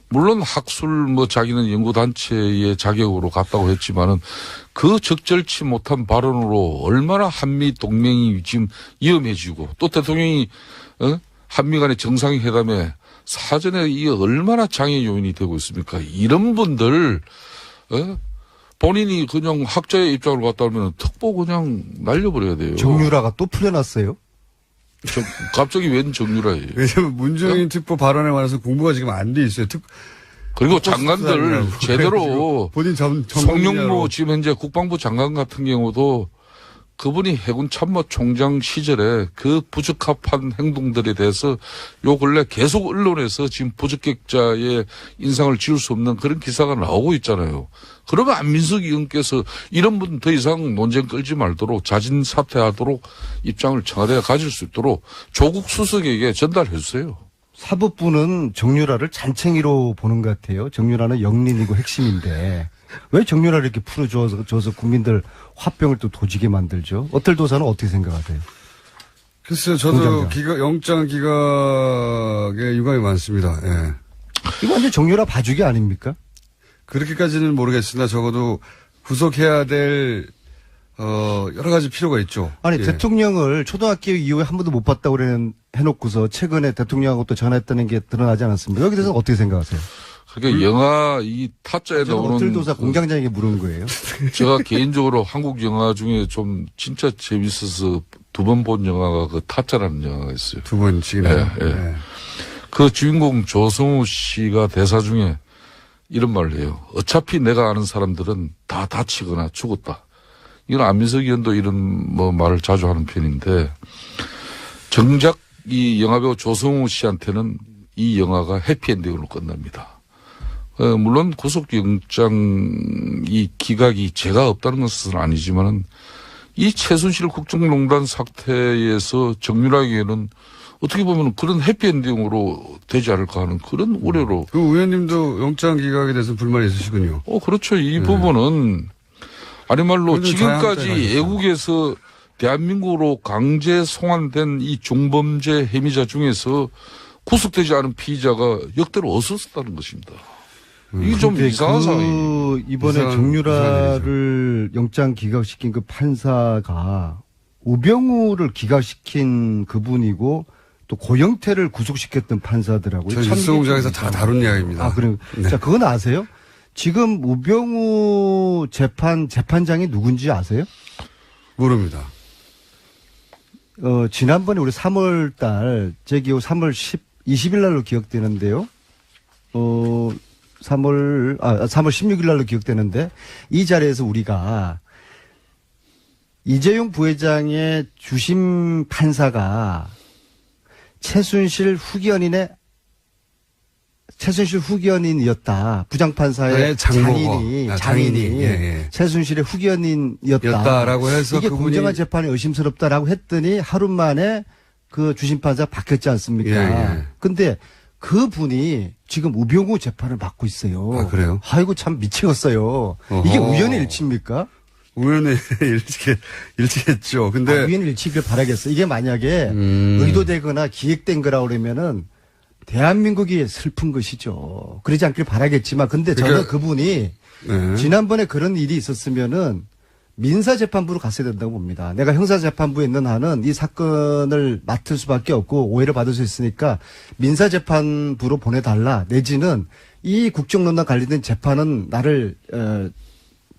물론 학술 뭐 자기는 연구단체의 자격으로 갔다고 했지만은 그 적절치 못한 발언으로 얼마나 한미 동맹이 지금 위험해지고 또 대통령이 한미 간의 정상회담에 사전에 이게 얼마나 장애 요인이 되고 있습니까? 이런 분들 본인이 그냥 학자의 입장으로 갔다 오면 특보 그냥 날려버려야 돼요. 정유라가 또 풀려났어요. 갑자기 웬 정유라예요? 왜냐면 문재인 특보 발언에 관해서 공부가 지금 안 돼 있어요. 그리고 특보 장관들 수사라고 제대로 본인 송영무 지금 현재 국방부 장관 같은 경우도 그분이 해군 참모총장 시절에 그 부적합한 행동들에 대해서 요 근래 계속 언론에서 지금 부적격자의 인상을 지울 수 없는 그런 기사가 나오고 있잖아요. 그러면 안민석 의원께서 이런 분 더 이상 논쟁 끌지 말도록 자진 사퇴하도록 입장을 청와대가 가질 수 있도록 조국 수석에게 전달해 주세요. 사법부는 정유라를 잔챙이로 보는 것 같아요. 정유라는 영린이고 핵심인데 왜 정유라를 이렇게 풀어줘서 국민들 화병을 또 도지게 만들죠? 어떨 도사는 어떻게 생각하세요? 글쎄요, 저도 공장장. 영장 기각에 유감이 많습니다. 예. 이거 완전 정유라 봐주기 아닙니까? 그렇게까지는 모르겠으나 적어도 구속해야 될 여러 가지 필요가 있죠. 아니 예. 대통령을 초등학교 이후에 한 번도 못 봤다고 해놓고서 최근에 대통령하고 또 전화했다는 게 드러나지 않았습니까? 여기 대해서는 어떻게 생각하세요? 그러니까 영화 이 타짜에 저는 나오는 어떨 도사 공장장에게 물은 거예요. 제가 개인적으로 한국 영화 중에 좀 진짜 재밌어서 두 번 본 영화가 그 타짜라는 영화가 있어요. 두 번씩이나. 예, 예. 그 주인공 조성우 씨가 대사 중에 이런 말을 해요. 어차피 내가 아는 사람들은 다 다치거나 죽었다. 이건 안민석 의원도 이런 뭐 말을 자주 하는 편인데 정작 이 영화배우 조성우 씨한테는 이 영화가 해피엔딩으로 끝납니다. 물론 구속영장 이 기각이 죄가 없다는 것은 아니지만은 이 최순실 국정농단 사태에서 정유라에게는 어떻게 보면 그런 해피엔딩으로 되지 않을까 하는 그런 우려로. 그 의원님도 영장 기각에 대해서 불만이 있으시군요. 그렇죠. 이 부분은 아니 말로 그래도 지금까지 자양분이 애국에서 대한민국으로 강제 송환된 이 중범죄 혐의자 중에서 구속되지 않은 피의자가 역대로 없었다는 것입니다. 이게 좀 근데 이상한 상황이에요. 이번에 이상한 정유라를 영장 기각시킨 그 판사가 우병우를 기각시킨 그분이고 또 고영태를 구속시켰던 판사더라고요. 저희 뉴스공장에서 다 다룬 이야기입니다. 아, 그래요? 네. 자, 그건 아세요? 지금 우병우 재판장이 누군지 아세요? 모릅니다. 지난번에 우리 3월 달, 제 기억 3월 20일 날로 기억되는데요. 3월 16일 날로 기억되는데, 이 자리에서 우리가 이재용 부회장의 주심 판사가 최순실 후견인이었다. 부장판사의 네, 장모고. 장인이 예, 예. 최순실의 후견인이었다라고 해서 이게 그분이 공정한 재판이 의심스럽다라고 했더니 하루 만에 그 주심판사 바뀌었지 않습니까? 예, 예. 근데 그 분이 지금 우병우 재판을 받고 있어요. 아, 그래요? 아이고 참 미치겠어요. 어허. 이게 우연의 일치입니까? 우연의 일치겠죠. 근데 우연의 일치길 바라겠어. 이게 만약에 의도되거나 기획된 거라 그러면은 대한민국이 슬픈 것이죠. 그러지 않길 바라겠지만, 근데 저는 그러니까- 그분이 네. 지난번에 그런 일이 있었으면은 민사재판부로 갔어야 된다고 봅니다. 내가 형사재판부에 있는 한은 이 사건을 맡을 수밖에 없고 오해를 받을 수 있으니까 민사재판부로 보내달라. 내지는 이 국정농단 관련된 재판은 나를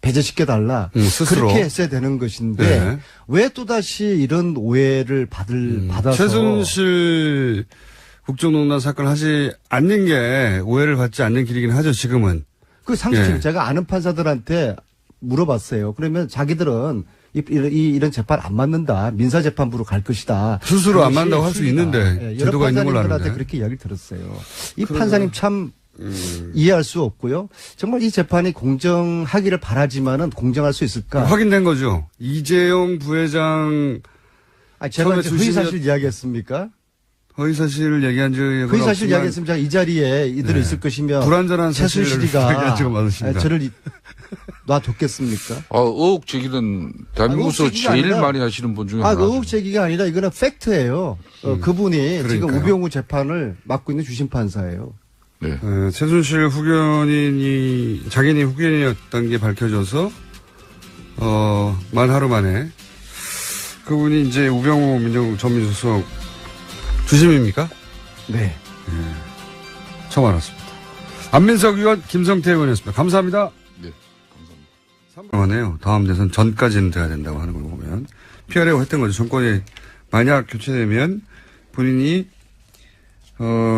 배제시켜달라. 스스로. 그렇게 했어야 되는 것인데 네. 왜 또다시 이런 오해를 받아서 최순실 국정농단 사건을 하지 않는 게 오해를 받지 않는 길이긴 하죠, 지금은. 그 상식적으로 예. 제가 아는 판사들한테 물어봤어요. 그러면 자기들은 이런 재판 안 맞는다. 민사재판부로 갈 것이다. 스스로 안 그것이 맞는다고 할 수 힘이다. 있는데 예, 여러 제도가 있는 걸로 판사님들한테 아는데. 그렇게 이야기를 들었어요. 이 판사님 참 이해할 수 없고요. 정말 이 재판이 공정하기를 바라지만은 공정할 수 있을까? 확인된 거죠. 이재용 부회장 제가 처음에 이제 주시면- 허위사실 이야기했습니까? 허위사실 얘기한 적이 허위사실 이야기했으면 제가 이 자리에 이대로 네. 있을 것이며 불완전한 사실을 최순실이가 얘기한 적은 많으십니다. 저를 놔뒀겠습니까? 의혹 제기는 대한민국에서 의혹 제기가 제일 아니라- 많이 하시는 분 중에 하나죠. 의혹 제기가 아니라 이거는 팩트예요. 그분이 지금 그러니까요. 우병우 재판을 맡고 있는 주심 판사예요. 네. 최순실 후견인이 자기네 후견인이었던 게 밝혀져서 만 하루 만에 그분이 이제 우병우 전민수석 주심입니까? 네. 처음 알았습니다. 안민석 의원, 김성태 의원이었습니다. 감사합니다. 네. 하네요. 다음 대선 전까지는 돼야 된다고 하는 걸 보면 피하려고 했던 거죠. 정권이 만약 교체되면 본인이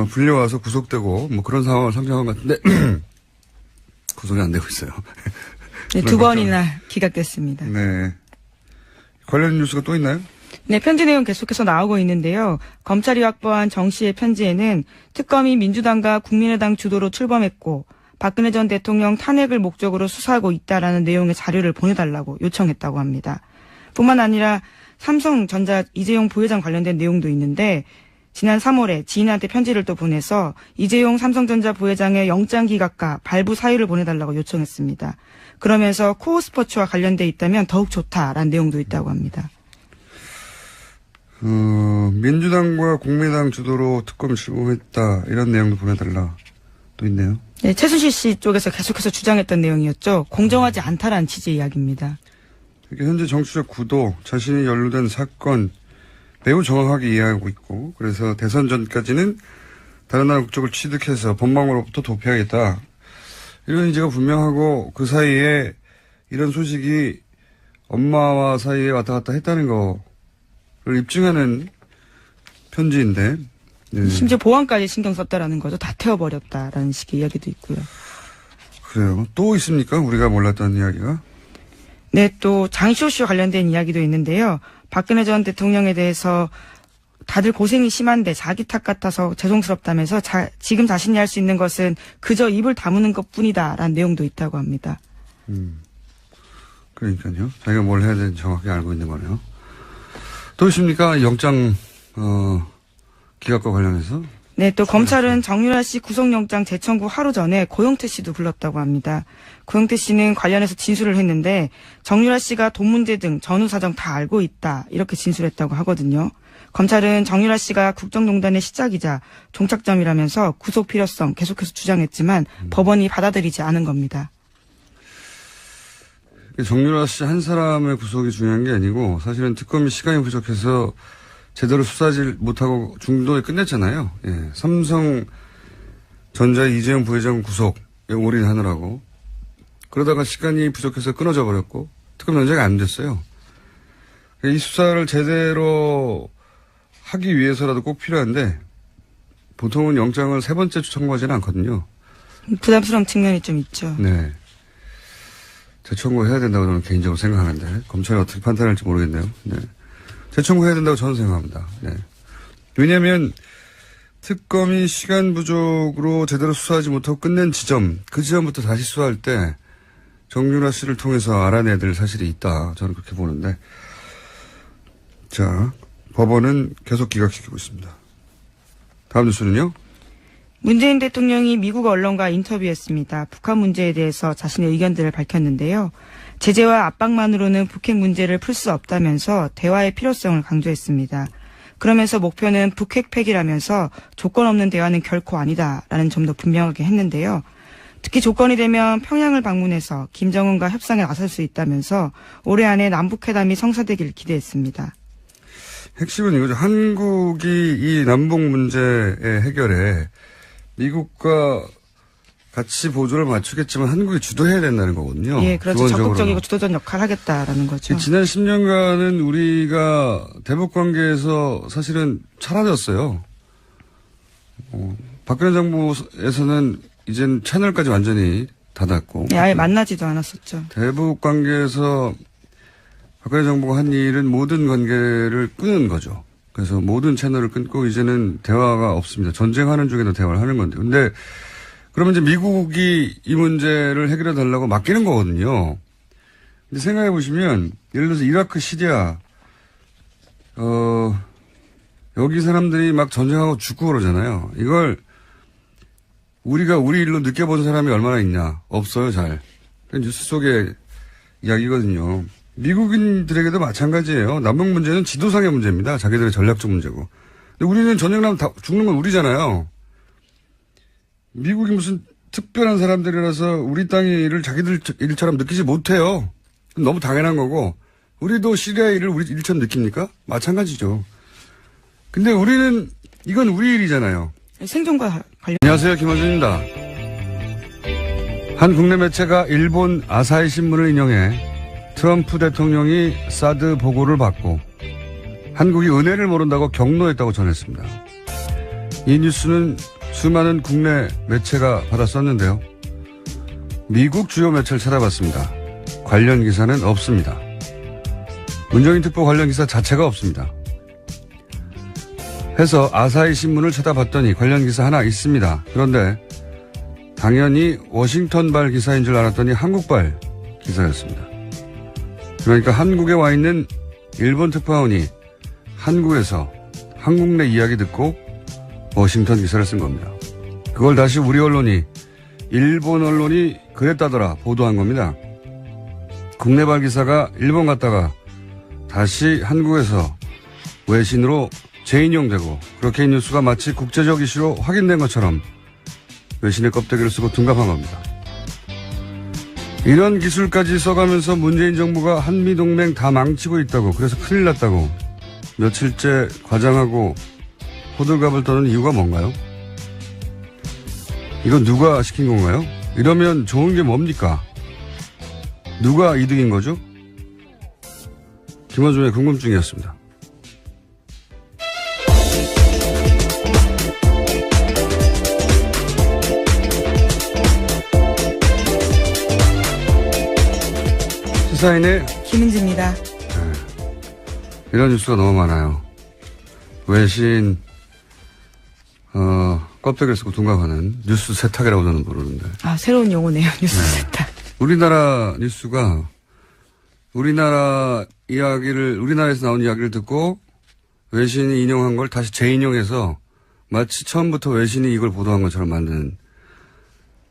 불려와서 구속되고 뭐 그런 상황을 상정한 것 같은데 구속이 안 되고 있어요. 네, 두 번이나 기각됐습니다. 네. 관련 뉴스가 또 있나요? 네, 편지 내용 계속해서 나오고 있는데요. 검찰이 확보한 정 씨의 편지에는 특검이 민주당과 국민의당 주도로 출범했고 박근혜 전 대통령 탄핵을 목적으로 수사하고 있다라는 내용의 자료를 보내달라고 요청했다고 합니다. 뿐만 아니라 삼성전자 이재용 부회장 관련된 내용도 있는데 지난 3월에 지인한테 편지를 또 보내서 이재용 삼성전자 부회장의 영장 기각과 발부 사유를 보내달라고 요청했습니다. 그러면서 코어 스포츠와 관련돼 있다면 더욱 좋다라는 내용도 있다고 합니다. 민주당과 국민의당 주도로 특검 출범했다 이런 내용도 보내달라 또 있네요. 네, 최순실 씨 쪽에서 계속해서 주장했던 내용이었죠. 공정하지 않다라는 취지의 이야기입니다. 현재 정치적 구도, 자신이 연루된 사건 매우 정확하게 이해하고 있고 그래서 대선 전까지는 다른 나라 국적을 취득해서 법망으로부터 도피하겠다. 이런 의지가 분명하고 그 사이에 이런 소식이 엄마와 사이에 왔다 갔다 했다는 거를 입증하는 편지인데 심지어 보안까지 신경 썼다라는 거죠. 다 태워버렸다라는 식의 이야기도 있고요. 그래요. 또 있습니까? 우리가 몰랐던 이야기가? 네, 또 장시호 씨와 관련된 이야기도 있는데요. 박근혜 전 대통령에 대해서 다들 고생이 심한데 자기 탓 같아서 죄송스럽다면서 지금 자신이 할 수 있는 것은 그저 입을 다무는 것뿐이다라는 내용도 있다고 합니다. 그러니까요. 자기가 뭘 해야 되는지 정확히 알고 있는 거네요. 또 있습니까? 영장 기각과 관련해서? 네, 또 검찰은 정유라 씨 구속영장 재청구 하루 전에 고영태 씨도 불렀다고 합니다. 고영태 씨는 관련해서 진술을 했는데 정유라 씨가 돈 문제 등 전후 사정 다 알고 있다 이렇게 진술했다고 하거든요. 검찰은 정유라 씨가 국정농단의 시작이자 종착점이라면서 구속 필요성 계속해서 주장했지만 법원이 받아들이지 않은 겁니다. 정유라 씨 한 사람의 구속이 중요한 게 아니고 사실은 특검이 시간이 부족해서 제대로 수사하지 못하고 중도에 끝냈잖아요. 예. 삼성전자 이재용 부회장 구속에 올인하느라고. 그러다가 시간이 부족해서 끊어져 버렸고 특검 연장이 안 됐어요. 이 수사를 제대로 하기 위해서라도 꼭 필요한데 보통은 영장을 3번째 청구하지는 않거든요. 부담스러운 측면이 좀 있죠. 네. 재청구해야 된다고 저는 개인적으로 생각하는데 검찰이 어떻게 판단할지 모르겠네요. 네. 재청구해야 된다고 저는 생각합니다. 네. 왜냐하면 특검이 시간 부족으로 제대로 수사하지 못하고 끝낸 지점, 그 지점부터 다시 수사할 때 정유라 씨를 통해서 알아내야 될 사실이 있다. 저는 그렇게 보는데. 자, 법원은 계속 기각시키고 있습니다. 다음 뉴스는요? 문재인 대통령이 미국 언론과 인터뷰했습니다. 북한 문제에 대해서 자신의 의견들을 밝혔는데요. 제재와 압박만으로는 북핵 문제를 풀 수 없다면서 대화의 필요성을 강조했습니다. 그러면서 목표는 북핵 폐기라면서 조건 없는 대화는 결코 아니다라는 점도 분명하게 했는데요. 특히 조건이 되면 평양을 방문해서 김정은과 협상에 나설 수 있다면서 올해 안에 남북회담이 성사되길 기대했습니다. 핵심은 이거죠. 한국이 이 남북 문제의 해결에 미국과 같이 보조를 맞추겠지만 한국이 주도해야 된다는 거거든요. 예, 그렇죠. 적극적이고 주도적 역할을 하겠다라는 거죠. 지난 10년간은 우리가 대북 관계에서 사실은 사라졌어요. 박근혜 정부에서는 이젠 채널까지 완전히 닫았고. 예, 아예 만나지도 않았었죠. 대북 관계에서 박근혜 정부가 한 일은 모든 관계를 끊은 거죠. 그래서 모든 채널을 끊고 이제는 대화가 없습니다. 전쟁하는 중에도 대화를 하는 건데. 근데 그러면 이제 미국이 이 문제를 해결해 달라고 맡기는 거거든요. 근데 생각해 보시면 예를 들어서 이라크, 시리아, 여기 사람들이 막 전쟁하고 죽고 그러잖아요. 이걸 우리가 우리 일로 느껴본 사람이 얼마나 있냐. 없어요, 잘. 뉴스 속의 이야기거든요. 미국인들에게도 마찬가지예요. 남북 문제는 지도상의 문제입니다. 자기들의 전략적 문제고. 근데 우리는 전쟁 나면 다 죽는 건 우리잖아요. 미국이 무슨 특별한 사람들이라서 우리 땅의 일을 자기들 일처럼 느끼지 못해요. 너무 당연한 거고. 우리도 시리아 일을 우리 일처럼 느낍니까? 마찬가지죠. 근데 우리는 이건 우리 일이잖아요. 생존과 관련. 안녕하세요. 김원준입니다. 한 국내 매체가 일본 아사히 신문을 인용해 트럼프 대통령이 사드 보고를 받고 한국이 은혜를 모른다고 경로했다고 전했습니다. 이 뉴스는 수많은 국내 매체가 받았었는데요. 미국 주요 매체를 찾아봤습니다. 관련 기사는 없습니다. 문정인 특보 관련 기사 자체가 없습니다. 해서 아사히 신문을 찾아봤더니 관련 기사 하나 있습니다. 그런데 당연히 워싱턴발 기사인 줄 알았더니 한국발 기사였습니다. 그러니까 한국에 와 있는 일본 특파원이 한국에서 한국 내 이야기 듣고 워싱턴 기사를 쓴 겁니다. 그걸 다시 우리 언론이 일본 언론이 그랬다더라 보도한 겁니다. 국내발 기사가 일본 갔다가 다시 한국에서 외신으로 재인용되고 그렇게 이 뉴스가 마치 국제적 이슈로 확인된 것처럼 외신의 껍데기를 쓰고 둔갑한 겁니다. 이런 기술까지 써가면서 문재인 정부가 한미동맹 다 망치고 있다고, 그래서 큰일 났다고 며칠째 과장하고 호들갑을 떠는 이유가 뭔가요? 이건 누가 시킨 건가요? 이러면 좋은 게 뭡니까? 누가 이득인 거죠? 김어준의 궁금증이었습니다. 시사인의 김은지입니다. 이런 뉴스가 너무 많아요. 외신 껍데기를 쓰고 둥갑하는 뉴스 세탁이라고 저는 부르는데. 아, 새로운 용어네요. 뉴스 세탁. 우리나라 뉴스가 우리나라 이야기를, 우리나라에서 나온 이야기를 듣고 외신이 인용한 걸 다시 재인용해서 마치 처음부터 외신이 이걸 보도한 것처럼 만드는,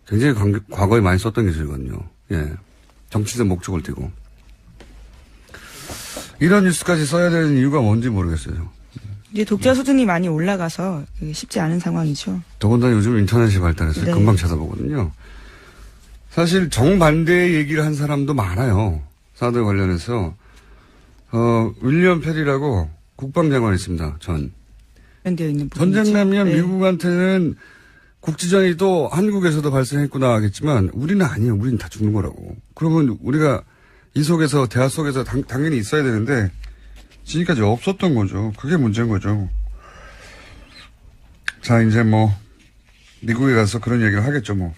굉장히 과거에 많이 썼던 기술이거든요. 예. 정치적 목적을 띠고. 이런 뉴스까지 써야 되는 이유가 뭔지 모르겠어요. 이제 독자 수준이 많이 올라가서 쉽지 않은 상황이죠. 더군다나 요즘 인터넷이 발달해서 네. 금방 찾아보거든요. 사실 정반대의 얘기를 한 사람도 많아요. 사드 관련해서. 윌리엄 페리라고 국방장관이 있습니다. 연되어 있는 부분이죠. 전쟁 나면 네. 미국한테는 국지전이 또 한국에서도 발생했구나 하겠지만 우리는 아니에요. 우리는 다 죽는 거라고. 그러면 우리가 이 속에서, 대화 속에서 당연히 있어야 되는데 지금까지 없었던 거죠. 그게 문제인 거죠. 자, 이제 뭐 미국에 가서 그런 얘기를 하겠죠. 뭐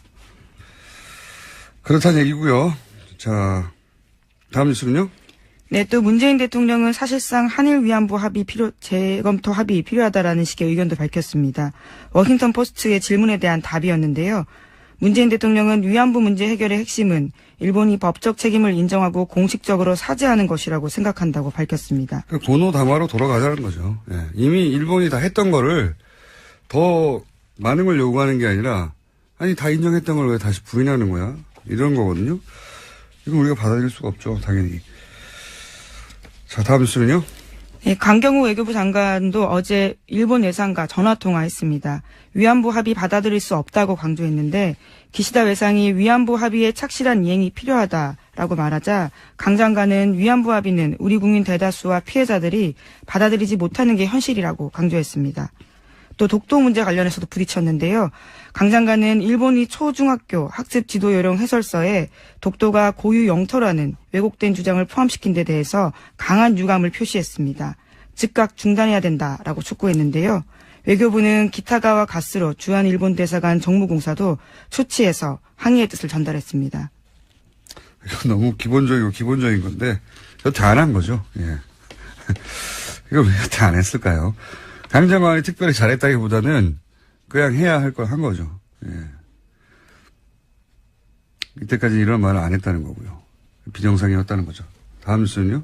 그렇다는 얘기고요. 자, 다음 뉴스는요. 네, 또 문재인 대통령은 사실상 한일 위안부 합의 재검토 합의 필요하다라는 식의 의견도 밝혔습니다. 워싱턴 포스트의 질문에 대한 답이었는데요. 문재인 대통령은 위안부 문제 해결의 핵심은 일본이 법적 책임을 인정하고 공식적으로 사죄하는 것이라고 생각한다고 밝혔습니다. 고노다마로 돌아가자는 거죠. 예. 이미 일본이 다 했던 거를 더 많은 걸 요구하는 게 아니라, 아니 다 인정했던 걸 왜 다시 부인하는 거야? 이런 거거든요. 이건 우리가 받아들일 수가 없죠. 당연히. 자, 다음 뉴스는요. 네, 강경호 외교부 장관도 어제 일본 외상과 전화통화했습니다. 위안부 합의 받아들일 수 없다고 강조했는데 기시다 외상이 위안부 합의의 착실한 이행이 필요하다라고 말하자 강 장관은 위안부 합의는 우리 국민 대다수와 피해자들이 받아들이지 못하는 게 현실이라고 강조했습니다. 또 독도 문제 관련해서도 부딪혔는데요. 강 장관은 일본이 초중학교 학습 지도 요령 해설서에 독도가 고유 영토라는 왜곡된 주장을 포함시킨 데 대해서 강한 유감을 표시했습니다. 즉각 중단해야 된다라고 촉구했는데요. 외교부는 기타가와 가스로 주한 일본 대사관 정무공사도 초치해서 항의의 뜻을 전달했습니다. 이건 너무 기본적인 건데 여태 안 한 거죠. 예. 이걸 왜 여태 안 했을까요? 강장관이 특별히 잘했다기보다는 그냥 해야 할 걸 한 거죠. 예. 이때까지 이런 말을 안 했다는 거고요. 비정상이었다는 거죠. 다음 뉴스는요?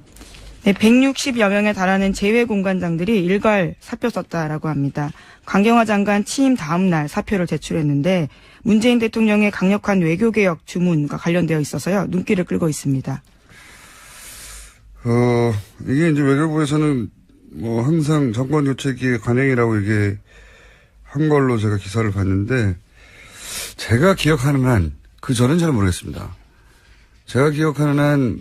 네, 160여 명에 달하는 재외공관장들이 일괄 사표 썼다라고 합니다. 강경화 장관 취임 다음 날 사표를 제출했는데 문재인 대통령의 강력한 외교개혁 주문과 관련되어 있어서요. 눈길을 끌고 있습니다. 이게 이제 외교부에서는 뭐 항상 정권 교체기의 관행이라고 이게 한 걸로 제가 기사를 봤는데 제가 기억하는 한, 그 전은 잘 모르겠습니다. 제가 기억하는 한,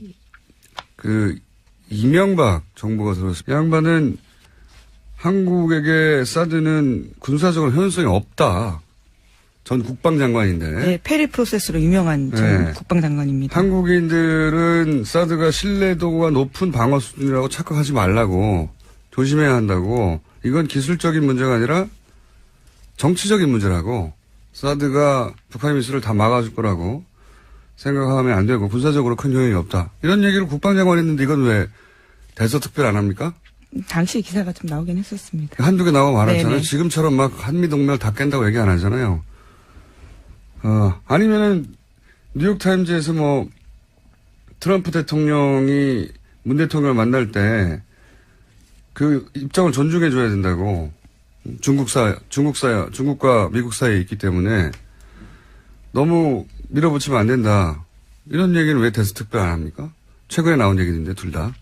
이명박 정부가 들어왔습니다. 이 양반은 한국에게 사드는 군사적으로 현실성이 없다. 전 국방장관인데. 네, 페리 프로세스로 유명한 전 네. 국방장관입니다. 한국인들은 사드가 신뢰도가 높은 방어 수준이라고 착각하지 말라고 조심해야 한다고. 이건 기술적인 문제가 아니라 정치적인 문제라고. 사드가 북한 미술을 다 막아줄 거라고 생각하면 안 되고 군사적으로 큰 효용이 없다. 이런 얘기를 국방장관이 했는데 이건 왜 대서특별 안 합니까? 당시 기사가 좀 나오긴 했었습니다. 한두 개 나오고 말았잖아요. 네네. 지금처럼 막 한미동맹을 다 깬다고 얘기 안 하잖아요. 아니면은 뉴욕타임즈에서 뭐 트럼프 대통령이 문 대통령을 만날 때 그 입장을 존중해 줘야 된다고. 중국과 미국 사이에 있기 때문에 너무 밀어붙이면 안 된다. 이런 얘기는 왜 대서특별 안 합니까? 최근에 나온 얘기인데 둘 다.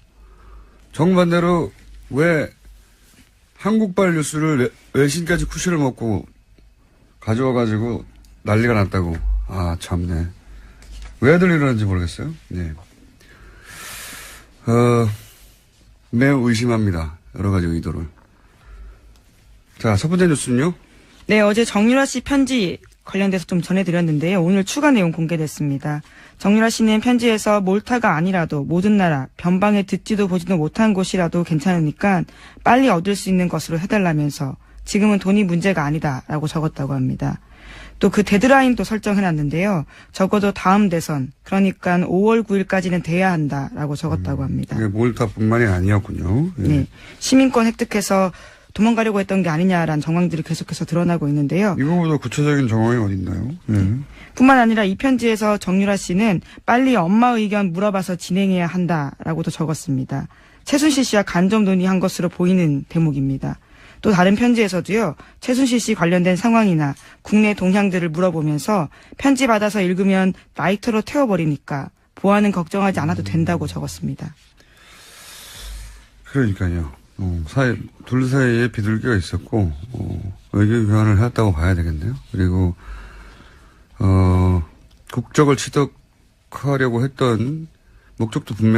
정반대로 왜 한국발 뉴스를 외신까지 쿠션을 먹고 가져와가지고 난리가 났다고. 아, 참네. 왜들 이러는지 모르겠어요. 네. 매우 의심합니다. 여러 가지 의도를. 자, 첫 번째 뉴스는요? 네, 어제 정유라 씨 편지 관련돼서 좀 전해드렸는데요. 오늘 추가 내용 공개됐습니다. 정유라 씨는 편지에서 몰타가 아니라도 모든 나라, 변방에 듣지도 보지도 못한 곳이라도 괜찮으니까 빨리 얻을 수 있는 것으로 해달라면서 지금은 돈이 문제가 아니다라고 적었다고 합니다. 또 그 데드라인도 설정해놨는데요. 적어도 다음 대선, 그러니까 5월 9일까지는 돼야 한다라고 적었다고 합니다. 이게 몰타뿐만이 아니었군요. 예. 네, 시민권 획득해서 도망가려고 했던 게 아니냐라는 정황들이 계속해서 드러나고 있는데요. 이거보다 구체적인 정황이 어딨나요? 예. 뿐만 아니라 이 편지에서 정유라 씨는 빨리 엄마 의견 물어봐서 진행해야 한다라고도 적었습니다. 최순실 씨와 간접 논의한 것으로 보이는 대목입니다. 또 다른 편지에서도요. 최순실 씨 관련된 상황이나 국내 동향들을 물어보면서 편지 받아서 읽으면 라이터로 태워버리니까 보안은 걱정하지 않아도 된다고 적었습니다. 그러니까요. 둘 사이에 비둘기가 있었고, 외교 교환을 했다고 봐야 되겠네요. 그리고, 국적을 취득하려고 했던 목적도 분명